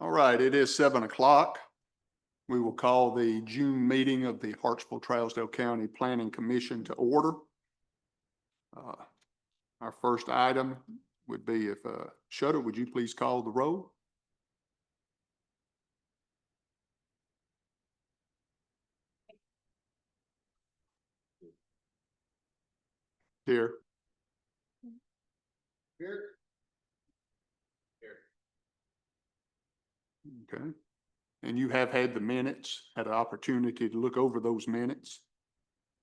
All right, it is 7 o'clock. We will call the June meeting of the Hartsville-Trousdale County Planning Commission to order. Our first item would be if Shutter, would you please call the roll? Here. Here. Okay. And you have had the minutes, had an opportunity to look over those minutes.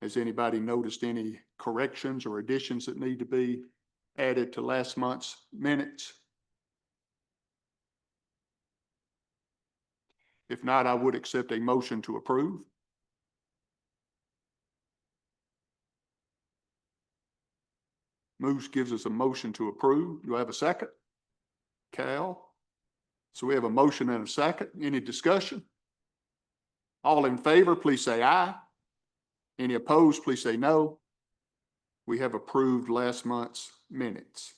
Has anybody noticed any corrections or additions that need to be added to last month's minutes? If not, I would accept a motion to approve. Moose gives us a motion to approve. Do I have a second? Cal? So we have a motion and a second. Any discussion? All in favor, please say aye. Any opposed, please say no. We have approved last month's minutes.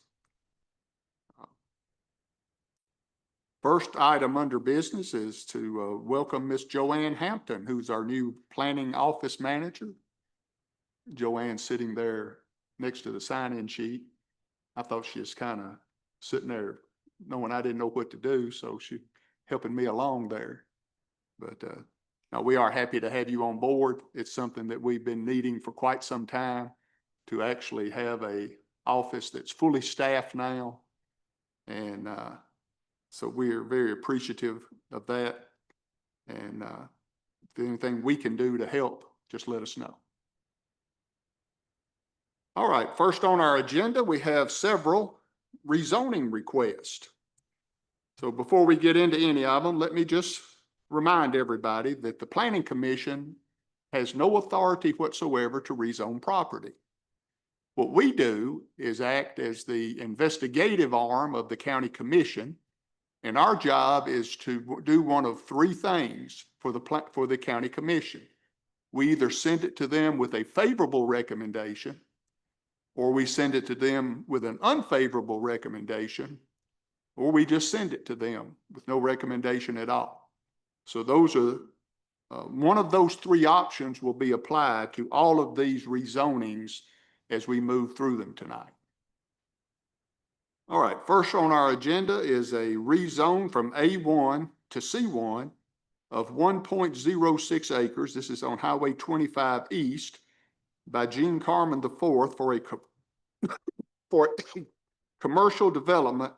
First item under business is to welcome Miss Joanne Hampton, who's our new planning office manager. Joanne's sitting there next to the sign-in sheet. I thought she was kind of sitting there knowing I didn't know what to do, so she helping me along there. But now we are happy to have you on board. It's something that we've been needing for quite some time, to actually have a office that's fully staffed now. And so we are very appreciative of that. And if anything we can do to help, just let us know. All right, first on our agenda, we have several rezoning requests. So before we get into any of them, let me just remind everybody that the Planning Commission has no authority whatsoever to rezone property. What we do is act as the investigative arm of the county commission, and our job is to do one of three things for the county commission. We either send it to them with a favorable recommendation, or we send it to them with an unfavorable recommendation, or we just send it to them with no recommendation at all. So those are, one of those three options will be applied to all of these rezonings as we move through them tonight. All right, first on our agenda is a rezone from A1 to C1 of 1.06 acres. This is on Highway 25 East by Gene Carman IV for a commercial development,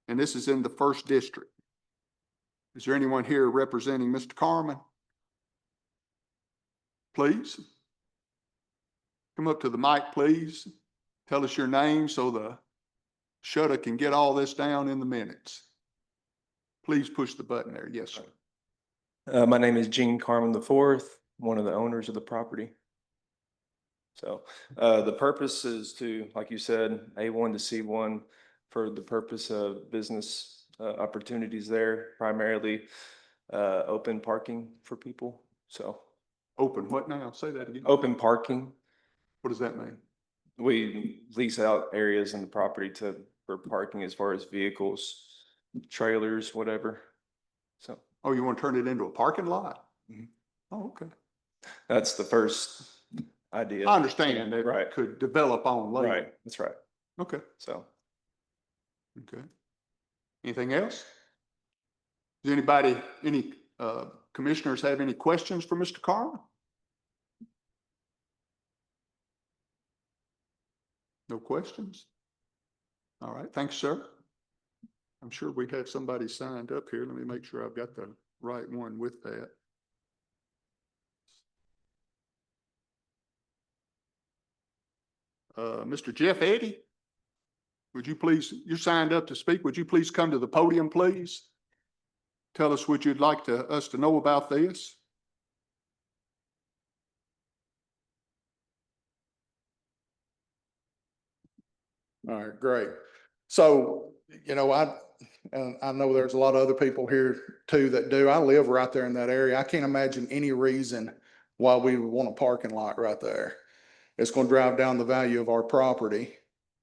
and this is in the 1st District. Is there anyone here representing Mr. Carman? Please. Come up to the mic, please. Tell us your name so the shutter can get all this down in the minutes. Please push the button there. Yes, sir. My name is Gene Carman IV, one of the owners of the property. So the purpose is to, like you said, A1 to C1 for the purpose of business opportunities there, primarily open parking for people. So open what now? Say that again. Open parking. What does that mean? We lease out areas in the property for parking as far as vehicles, trailers, whatever. So. Oh, you want to turn it into a parking lot? Mm-hmm. Oh, okay. That's the first idea. I understand that right. Could develop on later. Right. That's right. Okay. So. Okay. Anything else? Does anybody, any commissioners have any questions for Mr. Carman? No questions? All right. Thanks, sir. I'm sure we have somebody signed up here. Let me make sure I've got the right one with that. Mr. Jeff Eddy, would you please, you signed up to speak. Would you please come to the podium, please? Tell us what you'd like us to know about this. All right, great. So, you know, I know there's a lot of other people here too that do. I live right there in that area. I can't imagine any reason why we would want a parking lot right there. It's going to drive down the value of our property.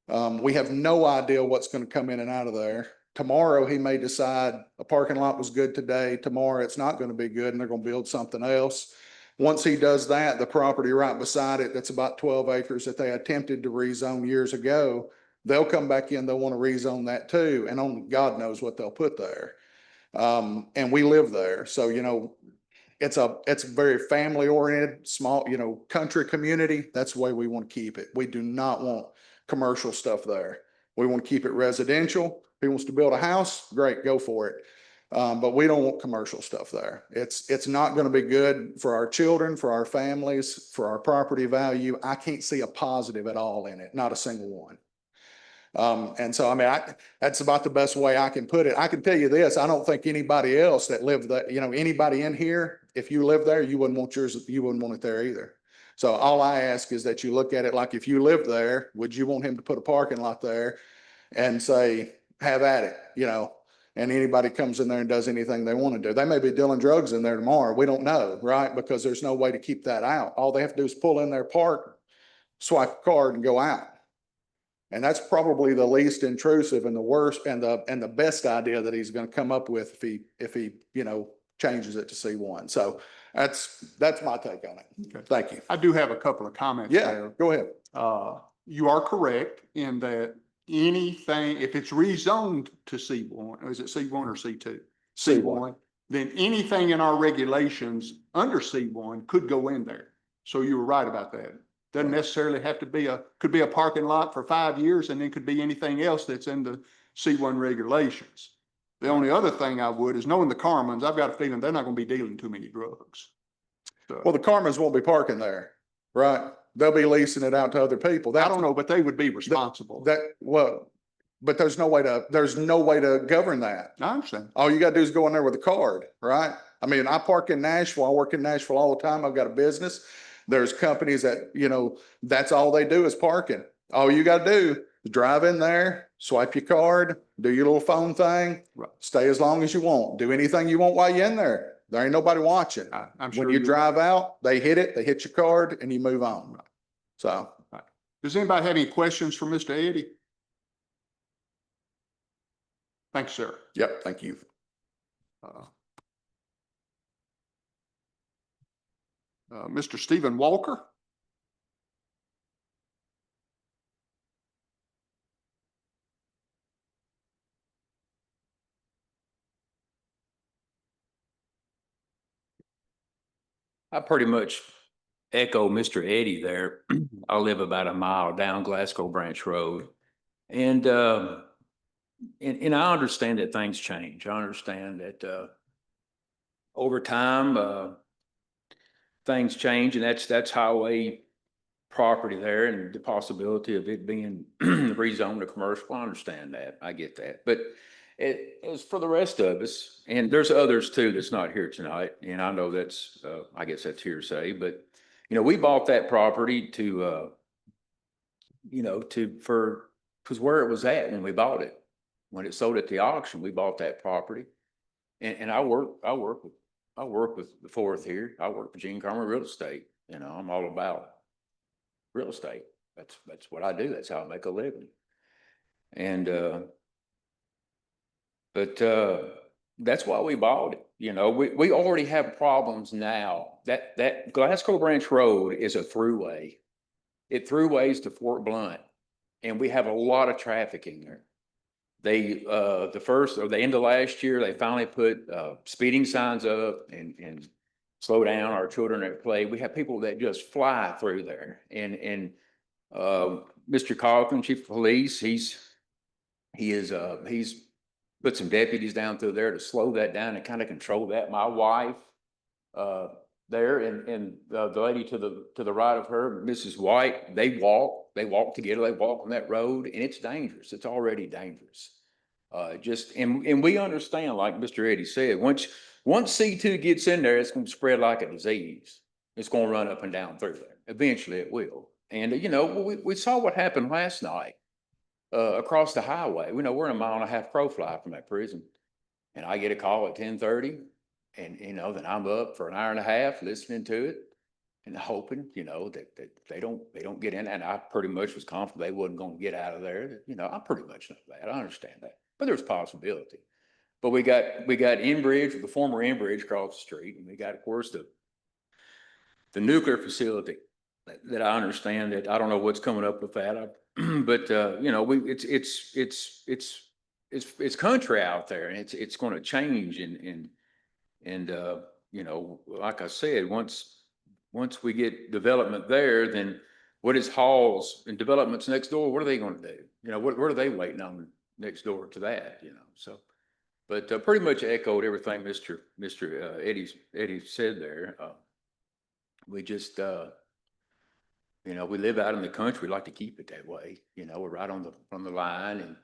We have no idea what's going to come in and out of there tomorrow he may decide a parking lot was good today, tomorrow it's not gonna be good and they're gonna build something else. Once he does that, the property right beside it, that's about 12 acres that they attempted to rezone years ago, they'll come back in, they'll want to rezone that too, and only God knows what they'll put there. And we live there, so, you know, it's very family oriented, small, you know, country community. That's the way we want to keep it. We do not want commercial stuff there. We want to keep it residential. If he wants to build a house, great, go for it. But we don't want commercial stuff there. It's not going to be good for our children, for our families, for our property value. I can't see a positive at all in it, not a single one. And so, I mean, that's about the best way I can put it. I can tell you this, I don't think anybody else that lived that, you know, anybody in here, if you live there, you wouldn't want yours, you wouldn't want it there either. So all I ask is that you look at it like if you lived there, would you want him to put a parking lot there and say, have at it, you know? And anybody comes in there and does anything they want to do. They may be dealing drugs in there tomorrow. We don't know, right? Because there's no way to keep that out. All they have to do is pull in their park, swipe a card and go out. And that's probably the least intrusive and the worst and the best idea that he's going to come up with if he, you know, changes it to C1. So that's my take on it. Okay. Thank you. I do have a couple of comments Yeah, there. go ahead. You are correct in that anything, if it's rezoned to C1, or is it C1 or C2? C1, then anything in our regulations under C1 could go in there. So you were right about that. Doesn't necessarily have to be could be a parking lot for 5 years and then could be anything else that's in the C1 regulations. The only other thing I would is knowing the Carmens, I've got a feeling they're not going to be dealing too many drugs. So, Well, the Carmens won't be parking there, right? They'll be leasing it out to other people. I don't know, but they would be responsible. But there's no way to govern that. I understand. All you gotta do is go in there with a card, right? I mean, I park in Nashville. I work in Nashville all the time. I've got a business. There's companies that, you know, that's all they do is parking. All you gotta do is drive in there, swipe your card, do your little phone thing, Right. stay as long as you want, do anything you want while you're in there. There ain't nobody watching. I'm sure When you drive out, they hit your card and you move on. So. Does anybody have any questions for Mr. Eddie? Thanks, sir. Yep, thank you. Mr. Stephen Walker. I pretty much echo Mr. Eddie there. I live about a mile down Glasgow Branch Road. And I understand that things change. I understand that over time, things change, and that's highway property there and the possibility of it being rezoned to commercial. I understand that. I get that. But it was for the rest of us, and there's others too that's not here tonight. And I know that's, I guess that's hearsay, but you know, we bought that property to, you know, because where it was at when we bought it, when it sold at the auction, we bought that property. And I work with the fourth here. I work for Gene Carmer Real Estate. You know, I'm all about real estate. That's what I do. That's how I make a living. And, but that's why we bought it. You know, we already have problems now. That Glasgow Branch Road is a throughway. It throughways to Fort Blunt, and we have a lot of traffic in there. They the end of last year, they finally put speeding signs up and slow down. Our children at play. We have people that just fly through there. And Mr. Coughlin, Chief of Police, he's put some deputies down through there to slow that down and kind of control that. My wife there and the lady to the right of her, Mrs. White, they walk together. They walk on that road, and it's dangerous. It's already dangerous. And we understand, like Mr. Eddie said, once C2 gets in there, it's going to spread like a disease. It's going to run up and down through there. Eventually it will. And, you know, we saw what happened last night across the highway. We know we're in a 1.5 mile crow fly from that prison. And I get a call at 10:30. And, you know, then I'm up for an 1.5 hours listening to it and hoping, you know, that they don't get in. And I pretty much was confident they wasn't going to get out of there. You know, I pretty much know that. I understand that. but there's possibility. But we got Enbridge, the former Enbridge across the street, and we got, of course, the nuclear facility that I understand that, I don't know what's coming up with that. But, you know, it's country out there, and it's going to change. And, you know, like I said, once we get development there, then what is Halls and developments next door? What are they going to do? You know, what are they waiting on next door to that, you know? So, but pretty much echoed everything Mr. Eddie said there. We just, you know, we live out in the country. We like to keep it that way. You know, we're right on the line,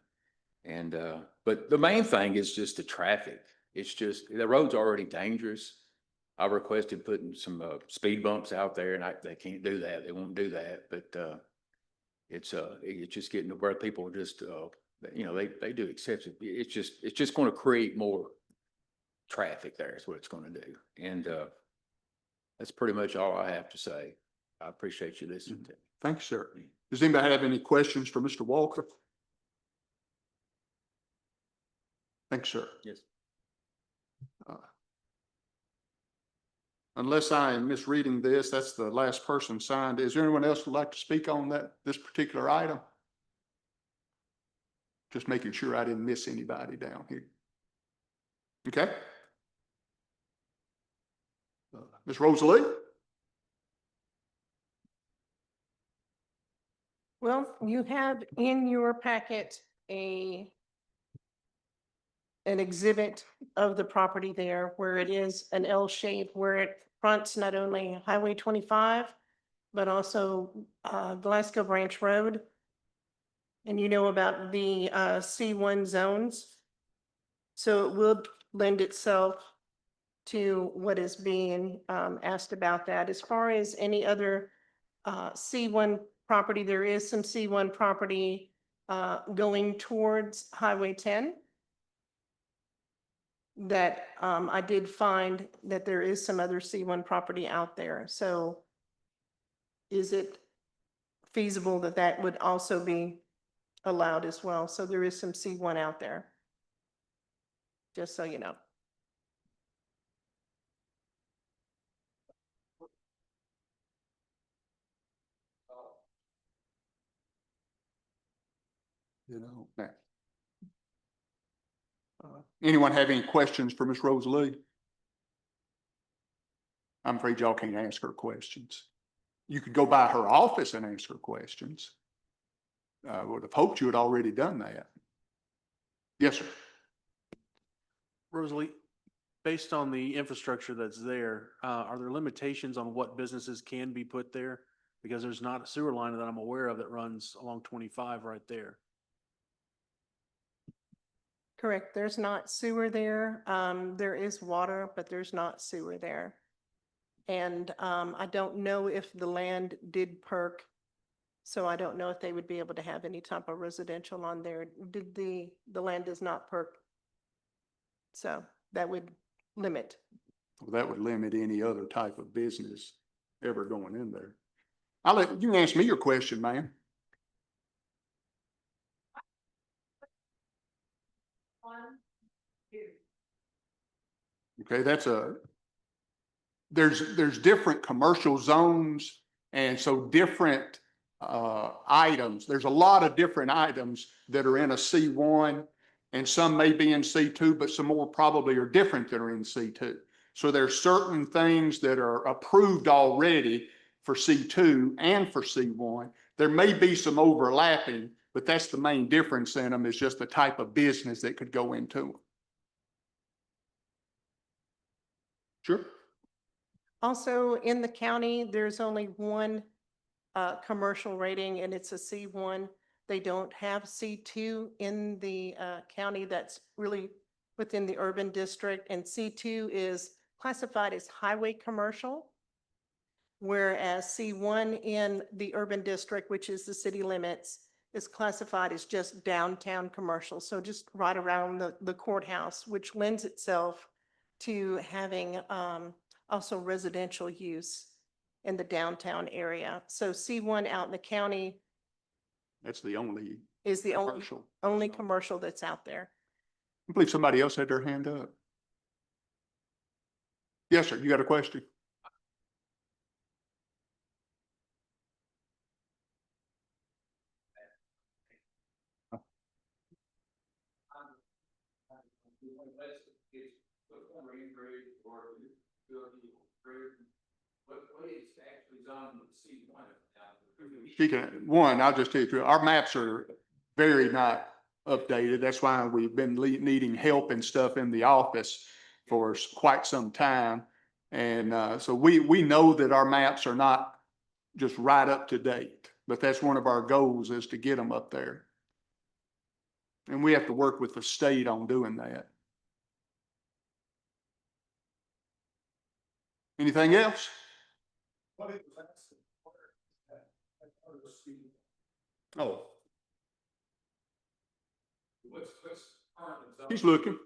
and but the main thing is just the traffic. It's just, the road's already dangerous. I requested putting some speed bumps out there, and they can't do that. They won't do that. But it's just getting to where people just you know, they do excessive. It's just going to create more traffic there. Is what it's going to do. And that's pretty much all I have to say. I appreciate you listening to me. Thank you, sir. Does anybody have any questions for Mr. Walker? Thanks, sir. Yes. Unless I am misreading this, that's the last person signed. Is there anyone else who'd like to speak on this particular item? Just making sure I didn't miss anybody down here. Okay. Ms. Rosalie? Well, you have in your packet an exhibit of the property there where it is an L shape, where it fronts not only Highway 25, but also Glasgow Branch Road. And you know about the C1 zones. So it will lend itself to what is being asked about that. As far as any other C1 property, there is some C1 property going towards Highway 10 that I did find that there is some other C1 property out there. So is it feasible that that would also be allowed as well? So there is some C1 out there, just so you know. You know. Anyone have any questions for Ms. Rosalie? I'm afraid y'all can't ask her questions. You could go by her office and ask her questions. Would have hoped you had already done that. Yes, sir. Rosalie, based on the infrastructure that's there, are there limitations on what businesses can be put there? Because there's not a sewer line that I'm aware of that runs along 25 right there. Correct. There's not sewer there. There is water, but there's not sewer there. And I don't know if the land did perk. So I don't know if they would be able to have any type of residential on there. The land does not perk. So that would limit. Well, that would limit any other type of business ever going in there. You can ask me your question, ma'am. Okay, there's different commercial zones, and so different items. There's a lot of different items that are in a C1, and some may be in C2, but some more probably are different that are in C2. So there's certain things that are approved already for C2 and for C1. There may be some overlapping, but that's the main difference in them, is just the type of business that could go into them. Sure. Also, in the county, there's only one commercial rating, and it's a C1. They don't have C2 in the county that's really within the urban district, and C2 is classified as highway commercial, whereas C1 in the urban district, which is the city limits, is classified as just downtown commercial. So just right around the courthouse, which lends itself to having also residential use in the downtown area. So C1 out in the county That's the only is the commercial. only commercial that's out there. I believe somebody else had their hand up. Yes, sir. You got a question? She can, one, I'll just tell you, our maps are very not updated. That's why we've been needing help and stuff in the office for quite some time. And so we know that our maps are not just right up to date, but that's one of our goals is to get them up there. And we have to work with the state on doing that. Anything else? Oh. He's looking.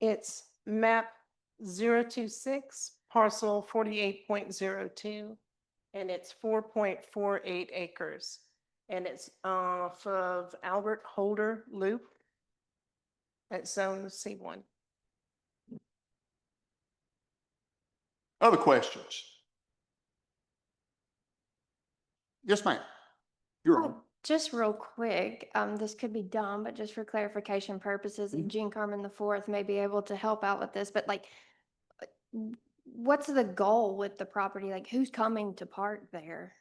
It's map 026, parcel 48.02, and it's 4.48 acres. And it's off of Albert Holder Loop at zone C1. Other questions? Yes, ma'am. You're on. Just real quick, this could be dumb, but just for clarification purposes, and Jean Carmen the fourth may be able to help out with this, but like, what's the goal with the property? Like, who's coming to park there?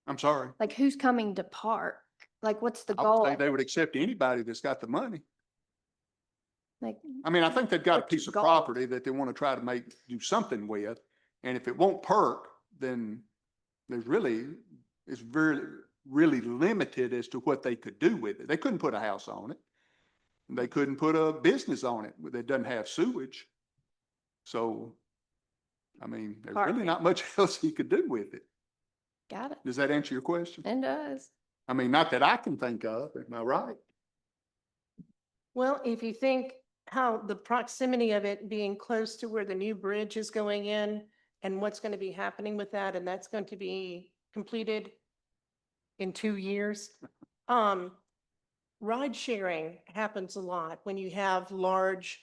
I'm sorry. Like, who's coming to park? Like, what's the I would goal? say they would accept anybody that's got the money. Like, I mean, I think they've got a What's your piece of goal? property that they want to try to do something with. And if it won't perk, then it's really limited as to what they could do with it. They couldn't put a house on it. They couldn't put a business on it that doesn't have sewage. So, I mean, there's really Parking. not much else he could do with it. got it. Does that answer your question? It does. I mean, not that I can think of, am I right? Well, if you think how the proximity of it being close to where the new bridge is going in and what's going to be happening with that, and that's going to be completed in 2 years. Ride sharing happens a lot when you have large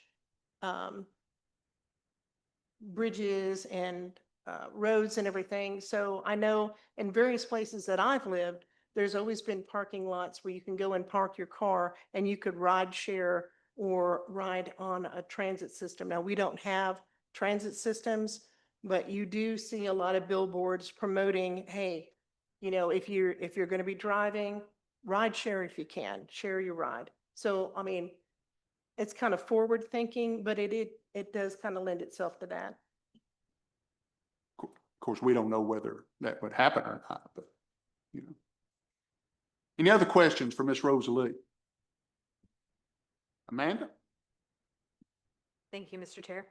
bridges and roads and everything. So I know in various places that I've lived, there's always been parking lots where you can go and park your car and you could ride share or ride on a transit system. Now, we don't have transit systems, but you do see a lot of billboards promoting, hey, you know, if you're going to be driving, ride share if you can, share your ride. So, I mean, it's kind of forward thinking, but it does kind of lend itself to that. Of course, we don't know whether that would happen or not, but, you know. Any other questions for Ms. Rosalie? Amanda? Thank you, Mr. Chair.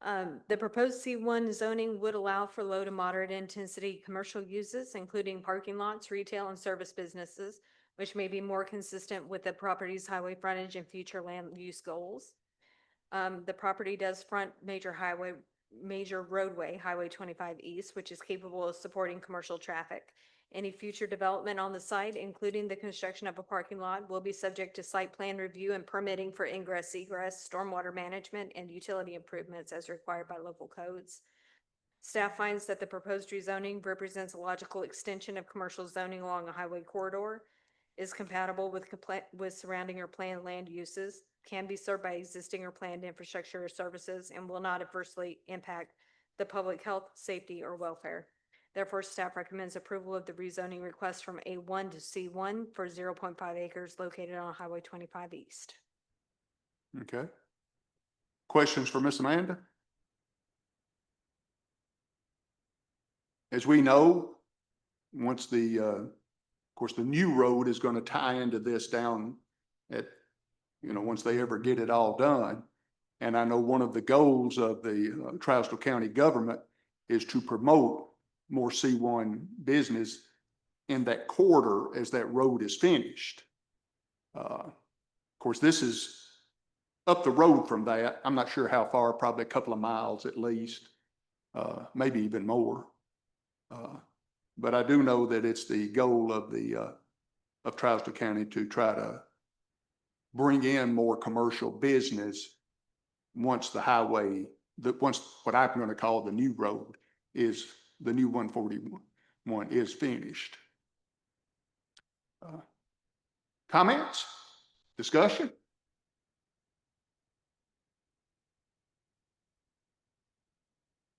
The proposed C1 zoning would allow for low to moderate intensity commercial uses, including parking lots, retail, and service businesses, which may be more consistent with the property's highway frontage and future land use goals. The property does front major roadway, Highway 25 East, which is capable of supporting commercial traffic. Any future development on the site, including the construction of a parking lot, will be subject to site plan review and permitting for ingress, egress, stormwater management, and utility improvements as required by local codes. Staff finds that the proposed rezoning represents a logical extension of commercial zoning along a highway corridor, is compatible with surrounding or planned land uses, can be served by existing or planned infrastructure or services, and will not adversely impact the public health, safety, or welfare. Therefore, staff recommends approval of the rezoning request from A1 to C1 for 0.5 acres located on Highway 25 East. Okay. Questions for Miss Amanda? As we know, once of course, the new road is going to tie into this down at, once they ever get it all done. And I know one of the goals of the Trousdale County government is to promote more C1 business in that corridor as that road is finished. Of course, this is up the road from that. I'm not sure how far, probably a couple of miles at least, maybe even more. But I do know that it's the goal of of Trousdale County to try to bring in more commercial business once the highway, once what I'm going to call the new road is, the new 141 is finished. Comments? Discussion?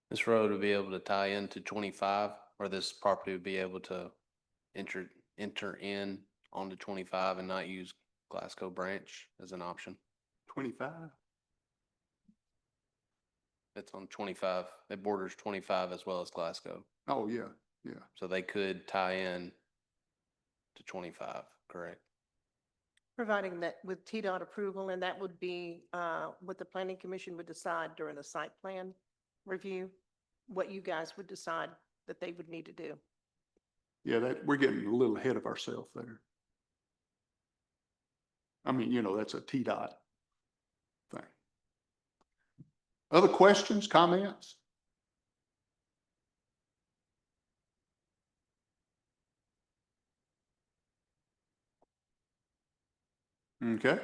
This road would be able to tie into 25, or this property would be able to enter in onto 25 and not use Glasgow Branch as an option. 25? It's on 25. It borders 25 as well as Glasgow. Oh, yeah, yeah. So they could tie in to 25, correct? Providing that with TDOT approval, and that would be what the planning commission would decide during the site plan review, what you guys would decide that they would need to do. Yeah, we're getting a little ahead of ourselves there. I mean, you know, that's a TDOT thing. Other questions, comments? Okay.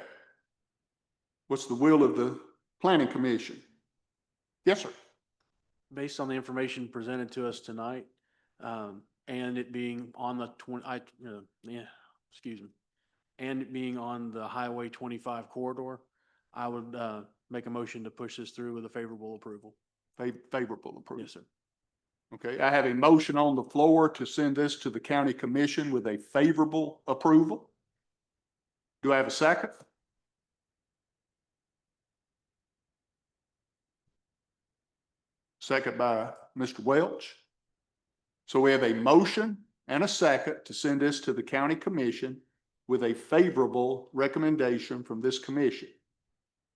What's the will of the planning commission? Yes, sir. Based on the information presented to us tonight, and it being on the and it being on the Highway 25 corridor, I would make a motion to push this through with a favorable approval. Favorable approval. Yes, sir. Okay, I have a motion on the floor to send this to the county commission with a favorable approval. Do I have a second? Second by Mr. Welch. So we have a motion and a second to send this to the county commission with a favorable recommendation from this commission.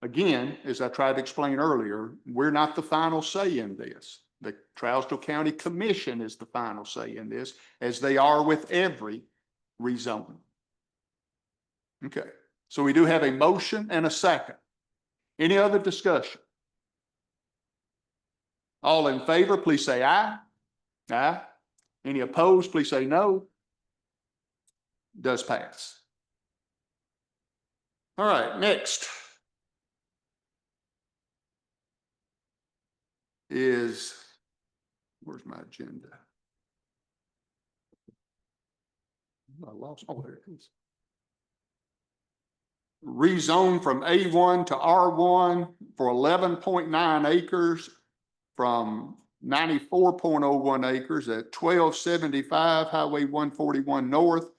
Again, as I tried to explain earlier, we're not the final say in this. The Trousdale County Commission is the final say in this, as they are with every rezoning. Okay, so we do have a motion and a second. Any other discussion? All in favor, please say aye. Aye. Any opposed, please say no. Does pass. All right, next is, where's my agenda? I lost, oh, there it is. Rezone from A1 to R1 for 11.9 acres from 94.01 acres at 1275 Highway 141 North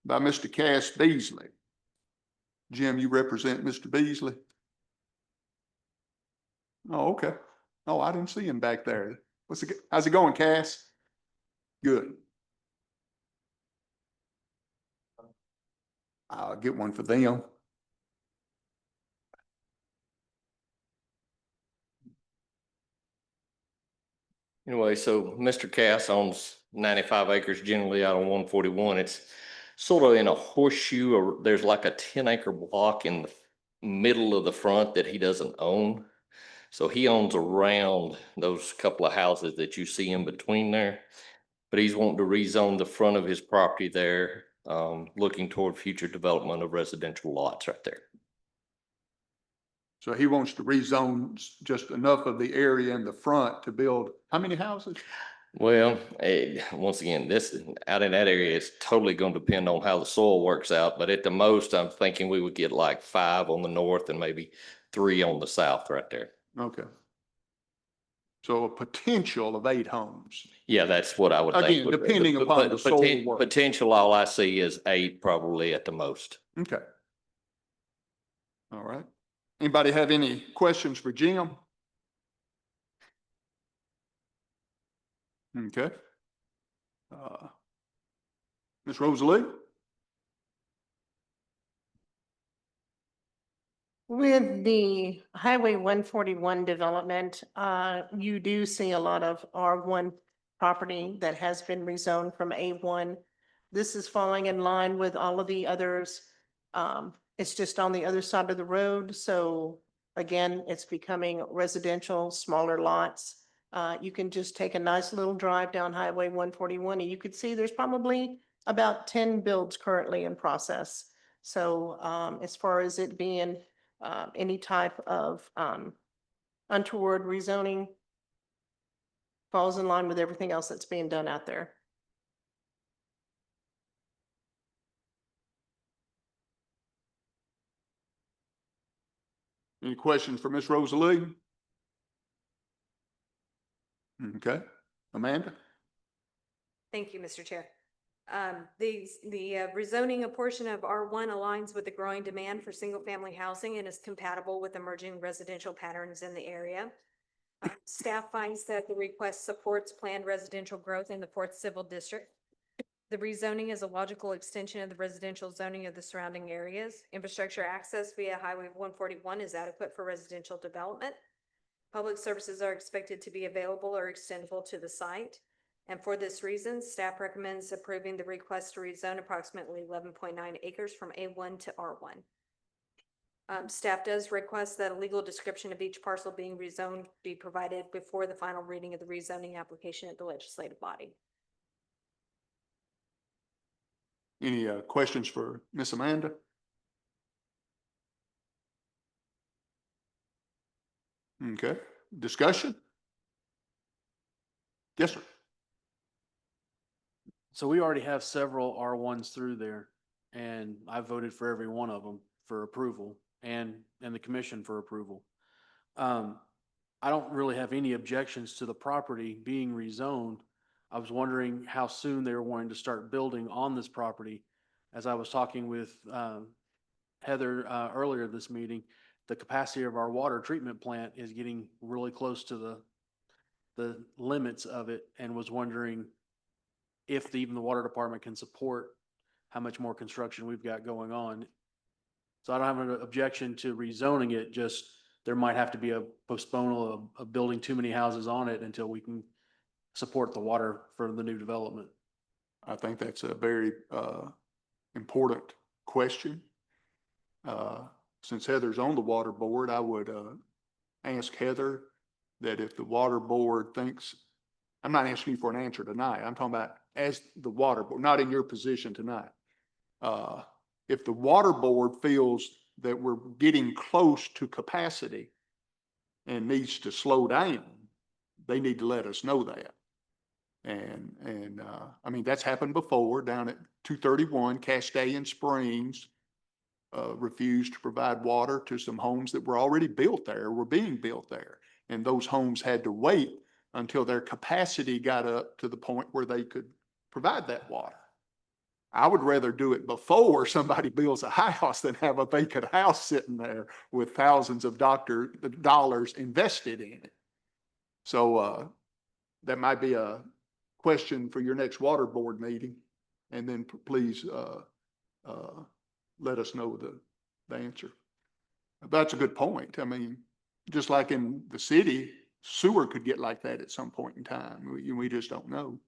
by Mr. Cass Beasley. Jim, you represent Mr. Beasley? Oh, okay. Oh, I didn't see him back there. How's it going, Cass? Good. I'll get one for them. Anyway, so Mr. Cass owns 95 acres generally out on 141. It's sort of in a horseshoe, or there's like a 10-acre block in the middle of the front that he doesn't own. So he owns around those couple of houses that you see in between there. But he's wanting to rezone the front of his property there, looking toward future development of residential lots right there. So he wants to rezone just enough of the area in the front to build how many houses? Well, once again, this out in that area is totally going to depend on how the soil works out. But at the most, I'm thinking we would get like 5 on the north and maybe 3 on the south right there. Okay. So a potential of 8 homes. Yeah, that's what I would think. Again, depending upon the soil work. Potential, all I see is 8 probably at the most. Okay. All right. Anybody have any questions for Jim? Okay. Ms. Rosalie? With the Highway 141 development, you do see a lot of R1 property that has been rezoned from A1. This is falling in line with all of the others. It's just on the other side of the road, so Again, it's becoming residential, smaller lots. You can just take a nice little drive down Highway 141 and you could see there's probably about 10 builds currently in process. So as far as it being any type of untoward rezoning, falls in line with everything else that's being done out there. Any questions for Ms. Rosalie? Okay, Amanda? Thank you, Mr. Chair. The rezoning a portion of R1 aligns with the growing demand for single-family housing and is compatible with emerging residential patterns in the area. Staff finds that the request supports planned residential growth in the 4th Civil District. The rezoning is a logical extension of the residential zoning of the surrounding areas. Infrastructure access via Highway 141 is adequate for residential development. Public services are expected to be available or extendable to the site. And for this reason, staff recommends approving the request to rezone approximately 11.9 acres from A1 to R1. Staff does request that a legal description of each parcel being rezoned be provided before the final reading of the rezoning application at the legislative body. Any questions for Miss Amanda? Okay, discussion? Yes, sir. So we already have several R1s through there, and I voted for every one of them for approval and the commission for approval. I don't really have any objections to the property being rezoned. I was wondering how soon they were wanting to start building on this property. As I was talking with Heather earlier this meeting, the capacity of our water treatment plant is getting really close to the limits of it, and was wondering if even the water department can support how much more construction we've got going on. So I don't have an objection to rezoning it, just there might have to be a postponement of building too many houses on it until we can support the water for the new development. I think that's a very important question. Since Heather's on the water board, I would ask Heather that if the water board thinks, I'm not asking you for an answer tonight, I'm talking about as the water board, not in your position tonight. If the water board feels that we're getting close to capacity and needs to slow down, they need to let us know that. And I mean, that's happened before down at 231 Castalian Springs. Refused to provide water to some homes that were already built there, were being built there. And those homes had to wait until their capacity got up to the point where they could provide that water. I would rather do it before somebody builds a house than have a vacant house sitting there with thousands of dollars invested in it. So that might be a question for your next water board meeting. And then please let us know the answer. That's a good point. I mean, just like in the city, sewer could get like that at some point in time. We just don't know.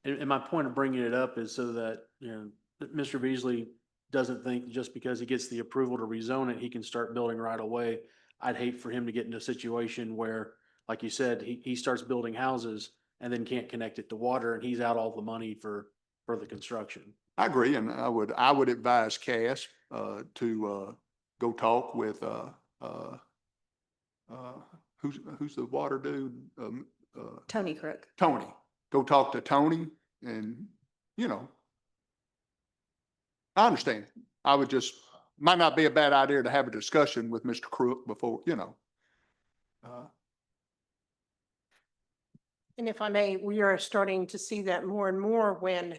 And my point of bringing it up is so that, that Mr. Beasley doesn't think just because he gets the approval to rezone it, he can start building right away. I'd hate for him to get into a situation where, like you said, he starts building houses and then can't connect it to water, and he's out all the money for the construction. I agree, and I would advise Cass to go talk with who's the water dude? Tony Crook. Tony. Go talk to Tony, and I understand. I would just might not be a bad idea to have a discussion with Mr. Crook before, And if I may, we are starting to see that more and more when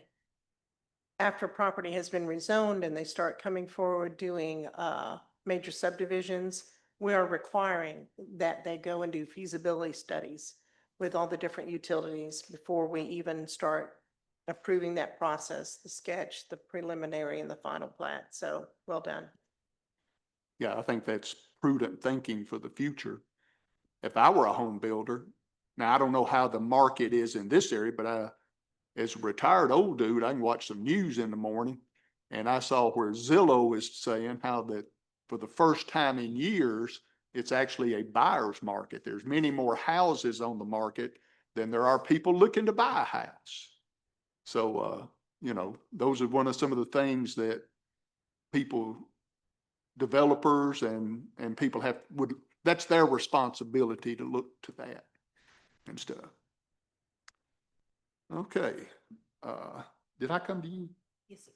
after property has been rezoned and they start coming forward doing major subdivisions, we are requiring that they go and do feasibility studies with all the different utilities before we even start approving that process, the sketch, the preliminary, and the final plat. So well done. Yeah, I think that's prudent thinking for the future. If I were a home builder, now I don't know how the market is in this area, but as a retired old dude, I can watch some news in the morning, and I saw where Zillow is saying how that for the first time in years, it's actually a buyer's market. There's many more houses on the market than there are people looking to buy a house. So, you know, those are some of the things that people, developers and people that's their responsibility to look to that and stuff. Okay, did I come to you? Yes, sir.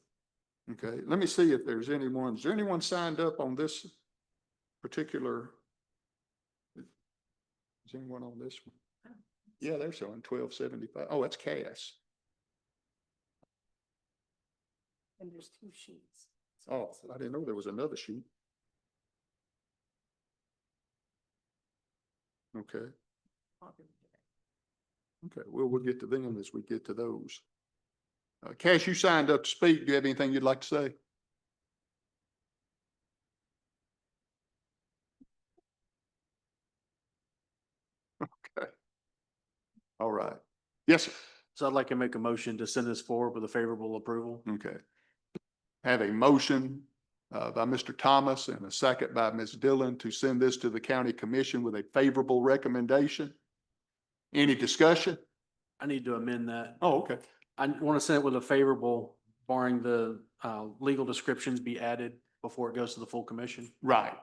Okay, let me see if is there anyone signed up on this particular? Is anyone on this one? Yeah, they're showing 1275. Oh, that's Cass. And there's two sheets. Oh, I didn't know there was another sheet. Okay. Okay, well, we'll get to them as we get to those. Cass, you signed up to speak. Do you have anything you'd like to say? Okay. All right. Yes, sir. So I'd like to make a motion to send this forward with a favorable approval. Okay. Have a motion by Mr. Thomas and a second by Ms. Dillon to send this to the county commission with a favorable recommendation. Any discussion? I need to amend that. Oh, okay. I want to send it with a favorable, barring the legal descriptions be added before it goes to the full commission. Right.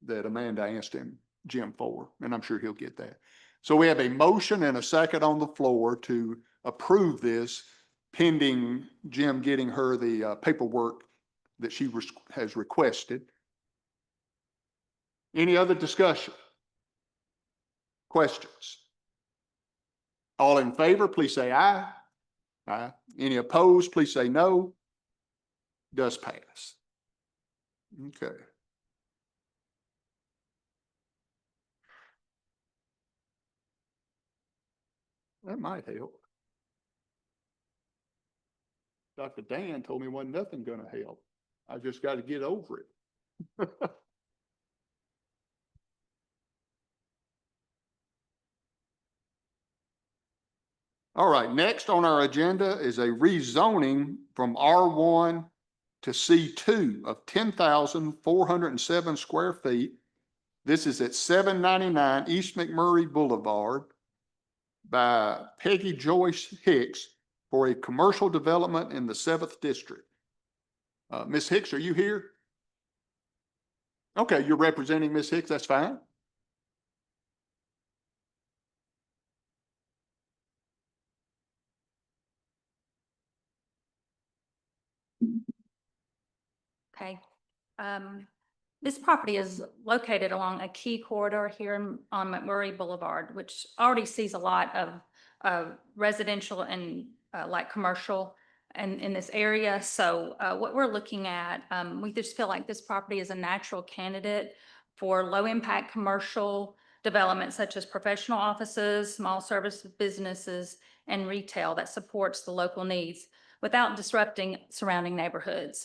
That Amanda asked him, Jim, for, and I'm sure he'll get that. So we have a motion and a second on the floor to approve this pending Jim getting her the paperwork that she has requested. Any other discussion? Questions? All in favor, please say aye. Aye. Any opposed, please say no. Does pass. Okay. That might help. Dr. Dan told me wasn't nothing gonna help. I just got to get over it. All right, next on our agenda is a rezoning from R1 to C2 of 10,407 square feet. This is at 799 East McMurray Boulevard by Peggy Joyce Hicks for a commercial development in the 7th District. Ms. Hicks, are you here? Okay, you're representing Ms. Hicks, that's fine. Okay. This property is located along a key corridor here on McMurray Boulevard, which already sees a lot of residential and like commercial in this area. So what we're looking at, we just feel like this property is a natural candidate for low impact commercial development such as professional offices, small service businesses, and retail that supports the local needs without disrupting surrounding neighborhoods.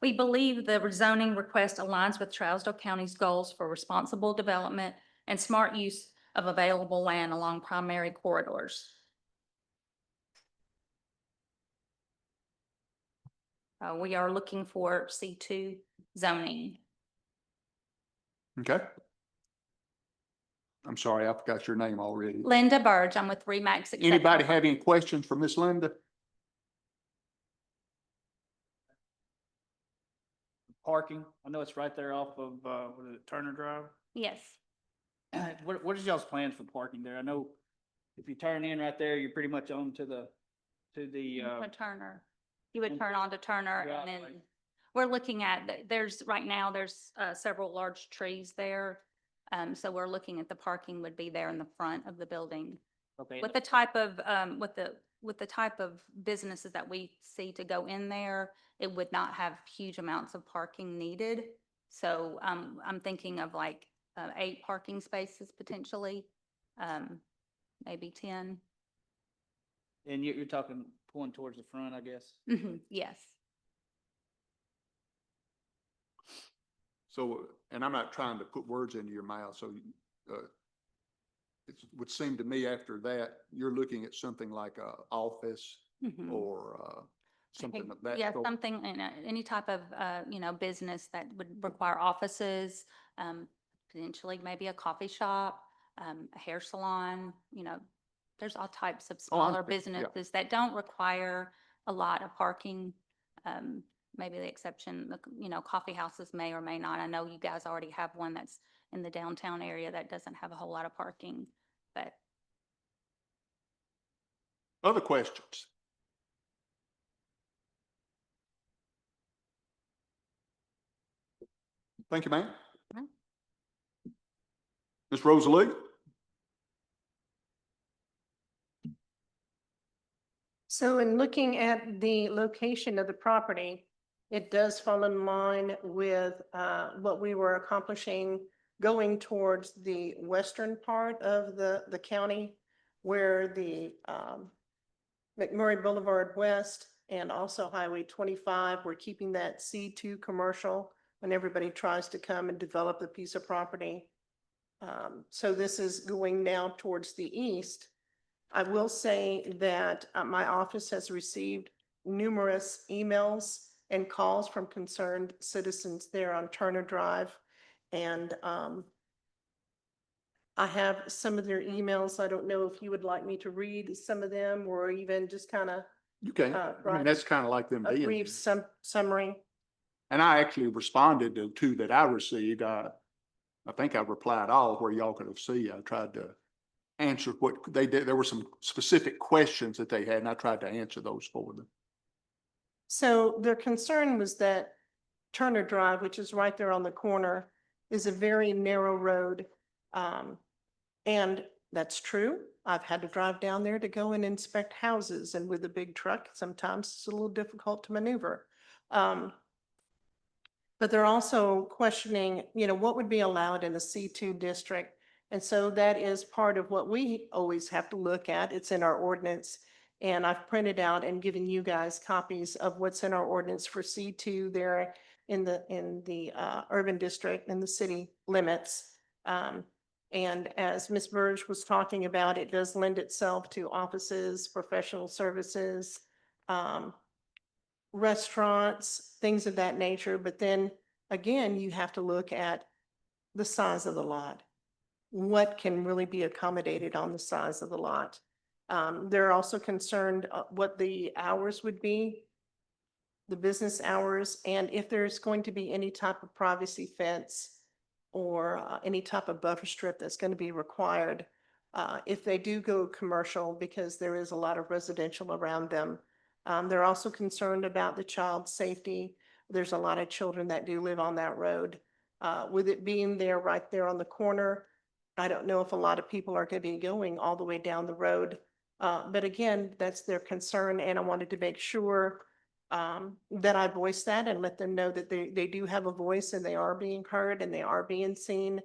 We believe the rezoning request aligns with Trousdale County's goals for responsible development and smart use of available land along primary corridors. We are looking for C2 zoning. Okay. I'm sorry, I forgot your name already. Linda Burge, I'm with Remax. Anybody have any questions for Miss Linda? Parking, I know it's right there off of, what is it, Turner Drive? Yes. What is y'all's plans for parking there? I know if you turn in right there, you're pretty much on to the, Turner. You would turn on to Turner Yeah, and then like- we're looking at, right now, there's several large trees there. So we're looking at the parking would be there in the front of the building. okay, With the type of, with the type of businesses that we see to go in there, it would not have huge amounts of parking needed. So, I'm thinking of like, 8 parking spaces potentially, maybe 10. and you're talking pulling towards the front, I guess? Yes. So, and I'm not trying to put words into your mouth, so it would seem to me after that, you're looking at something like a office or something of that Yeah, sort. something, any type of, business that would require offices, potentially maybe a coffee shop, a hair salon, there's all types of Oh, I smaller understand, yeah. businesses that don't require a lot of parking. Maybe the exception, coffee houses may or may not. I know you guys already have one that's in the downtown area that doesn't have a whole lot of parking, but Other questions? Thank you, ma'am. Mhm. Ms. Rosalie? So in looking at the location of the property, it does fall in line with what we were accomplishing going towards the western part of the county where the McMurray Boulevard West and also Highway 25, we're keeping that C2 commercial when everybody tries to come and develop a piece of property. So this is going now towards the east. I will say that my office has received numerous emails and calls from concerned citizens there on Turner Drive. And I have some of their emails. I don't know if you would like me to read some of them or even just kind of You can. I mean, that's kind of like them a being. brief summary. And I actually responded to two that I received. I think I replied all where y'all could have seen. I tried to answer what they did. There were some specific questions that they had, and I tried to answer those for them. So their concern was that Turner Drive, which is right there on the corner, is a very narrow road. And that's true. I've had to drive down there to go and inspect houses, and with a big truck, sometimes it's a little difficult to maneuver. But they're also questioning, what would be allowed in the C2 district. And so that is part of what we always have to look at. It's in our ordinance. And I've printed out and given you guys copies of what's in our ordinance for C2 there in the urban district and the city limits. And as Ms. Burge was talking about, it does lend itself to offices, professional services, restaurants, things of that nature. But then again, you have to look at the size of the lot. What can really be accommodated on the size of the lot? They're also concerned what the hours would be, the business hours, and if there's going to be any type of privacy fence or any type of buffer strip that's going to be required if they do go commercial, because there is a lot of residential around them. They're also concerned about the child safety. There's a lot of children that do live on that road. With it being there, right there on the corner, I don't know if a lot of people are going to be going all the way down the road. But again, that's their concern, and I wanted to make sure that I voice that and let them know that they do have a voice and they are being heard and they are being seen.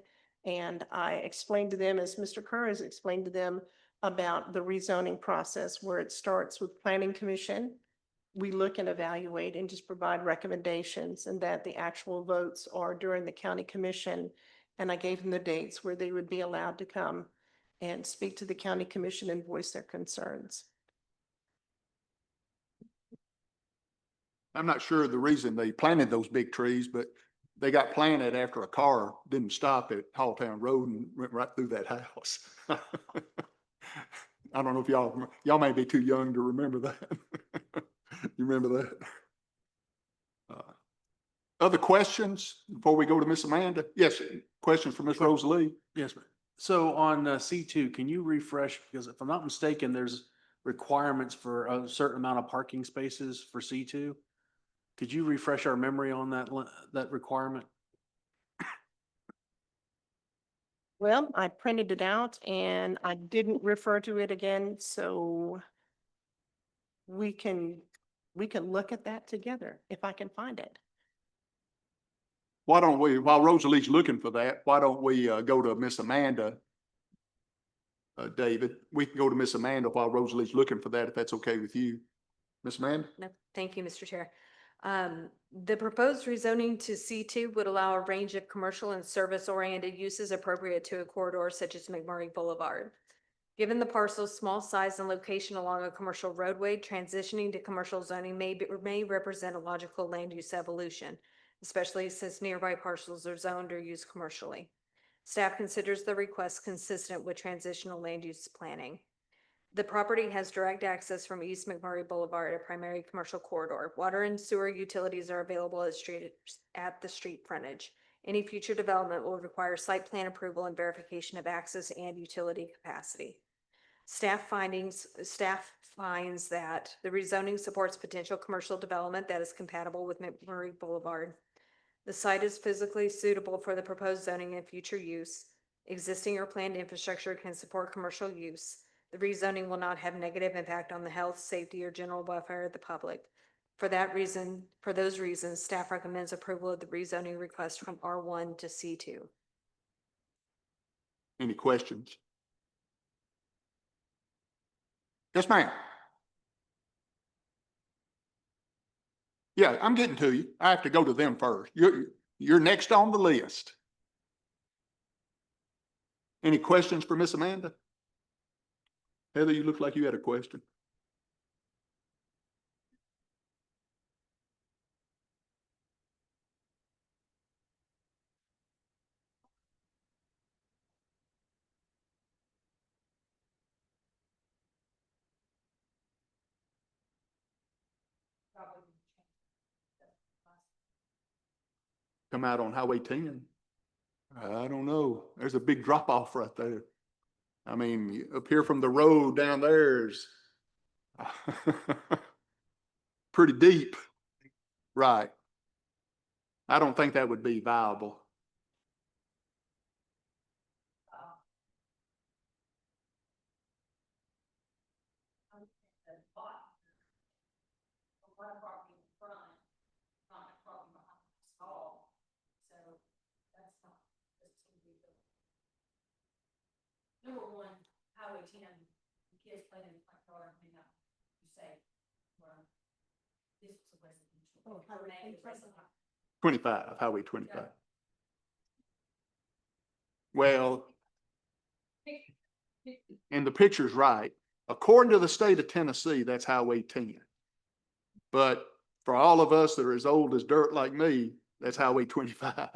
And I explained to them, as Mr. Kerr has explained to them, about the rezoning process where it starts with planning commission. We look and evaluate and just provide recommendations, and that the actual votes are during the county commission. And I gave them the dates where they would be allowed to come and speak to the county commission and voice their concerns. I'm not sure the reason they planted those big trees, but they got planted after a car didn't stop at Halltown Road and went right through that house. I don't know if y'all may be too young to remember that. You remember that? Other questions before we go to Miss Amanda? Yes, questions for Miss Rosalie? Yes, ma'am. So on C2, can you refresh, because if I'm not mistaken, there's requirements for a certain amount of parking spaces for C2. Could you refresh our memory on that requirement? Well, I printed it out and I didn't refer to it again, so we can look at that together if I can find it. Why don't we, while Rosalie's looking for that, why don't we go to Miss Amanda? David, we can go to Miss Amanda while Rosalie's looking for that, if that's okay with you. Miss Amanda? No, thank you, Mr. Chair. The proposed rezoning to C2 would allow a range of commercial and service-oriented uses appropriate to a corridor such as McMurray Boulevard. Given the parcel's small size and location along a commercial roadway, transitioning to commercial zoning may represent a logical land use evolution, especially since nearby parcels are zoned or used commercially. Staff considers the request consistent with transitional land use planning. The property has direct access from East McMurray Boulevard, a primary commercial corridor. Water and sewer utilities are available at the street frontage. Any future development will require site plan approval and verification of access and utility capacity. Staff finds that the rezoning supports potential commercial development that is compatible with McMurray Boulevard. The site is physically suitable for the proposed zoning and future use. Existing or planned infrastructure can support commercial use. The rezoning will not have negative impact on the health, safety, or general welfare of the public. For those reasons, staff recommends approval of the rezoning request from R1 to C2. Any questions? Yes, ma'am. Yeah, I'm getting to you. I have to go to them first. You're next on the list. Any questions for Miss Amanda? Heather, you look like you had a question. Come out on Highway 10. I don't know. There's a big drop off right there. I mean, up here from the road down there's pretty deep. Right. I don't think that would be viable. Number one, Highway 10, the kids playing in the front yard, may not be safe. Well, this was a residential. Oh, Highway 25, Highway 25. Well, and the picture's right. According to the state of Tennessee, that's Highway 10. But for all of us that are as old as dirt like me, that's Highway 25.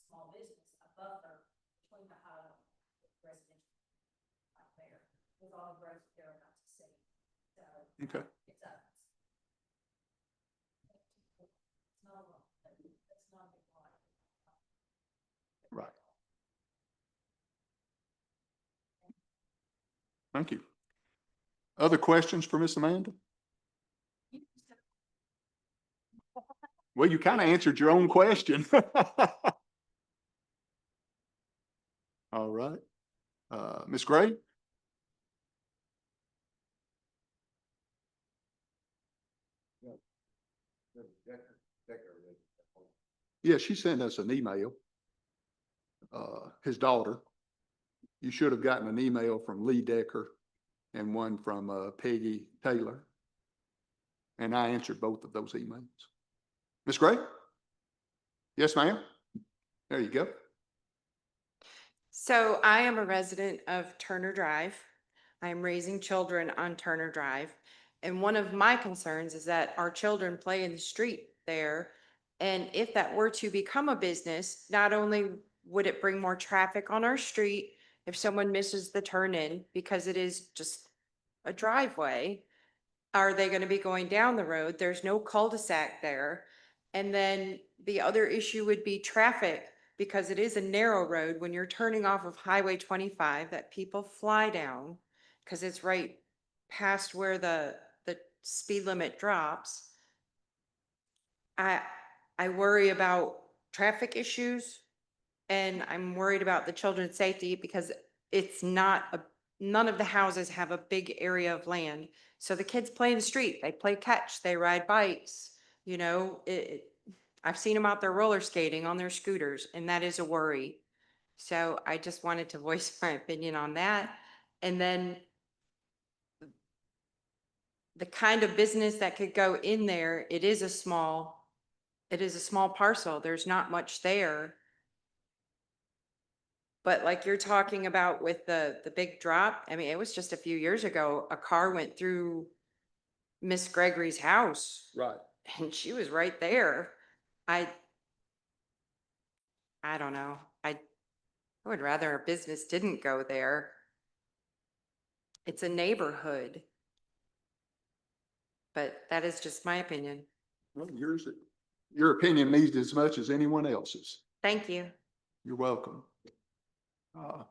Small business, a buffer between the highway and residential right there, with all the growth they're about to see. So Okay. it's up. It's not a lot, but it's not a big lot. Right. Thank you. Other questions for Miss Amanda? Well, you kind of answered your own question. All right. Ms. Gray? Yeah, she sent us an email. His daughter. You should have gotten an email from Lee Decker and one from Peggy Taylor. And I answered both of those emails. Ms. Gray? Yes, ma'am. There you go. So I am a resident of Turner Drive. I am raising children on Turner Drive. And one of my concerns is that our children play in the street there. And if that were to become a business, not only would it bring more traffic on our street if someone misses the turn in because it is just a driveway, are they going to be going down the road? There's no cul-de-sac there. And then the other issue would be traffic, because it is a narrow road when you're turning off of Highway 25 that people fly down because it's right past where the speed limit drops. I worry about traffic issues, and I'm worried about the children's safety because it's not none of the houses have a big area of land. So the kids play in the street, they play catch, they ride bikes, you know, I've seen them out there roller skating on their scooters, and that is a worry. So I just wanted to voice my opinion on that. And then the kind of business that could go in there, it is a small parcel. There's not much there. But like you're talking about with the big drop, I mean, it was just a few years ago, a car went through Miss Gregory's house Right. and she was right there. I don't know. I would rather a business didn't go there. It's a neighborhood. But that is just my opinion. Well, your opinion means as much as anyone else's. Thank you. You're welcome. And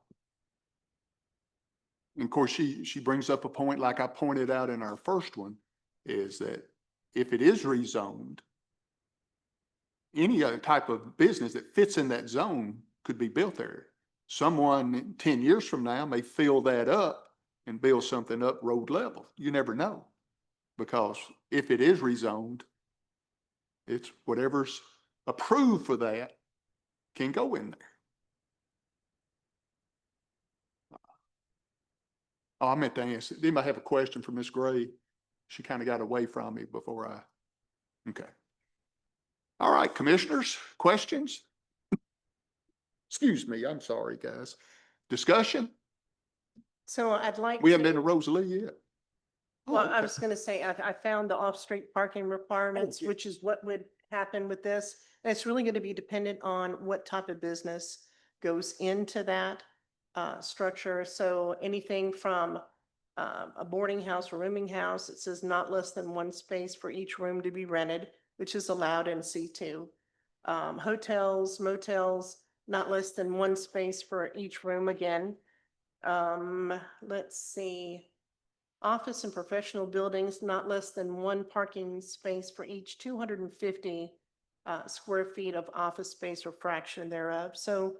of course, she brings up a point like I pointed out in our first one, is that if it is rezoned, any other type of business that fits in that zone could be built there. Someone 10 years from now may fill that up and build something up road level. You never know. Because if it is rezoned, it's whatever's approved for that can go in there. Oh, I meant to ask, anybody have a question for Ms. Gray? She kind of got away from me before okay. All right, commissioners, questions? Excuse me, I'm sorry, guys. Discussion? So I'd like. We haven't been to- to Rosalie yet. Oh, Well, I okay. was gonna say, I found the off-street parking requirements, yeah. which is what would happen with this. And it's really gonna be dependent on what type of business goes into that structure. So anything from a boarding house or rooming house, it says not less than one space for each room to be rented, which is allowed in C2. Hotels, motels, not less than one space for each room again. Let's see. Office and professional buildings, not less than one parking space for each 250 square feet of office space or fraction thereof. So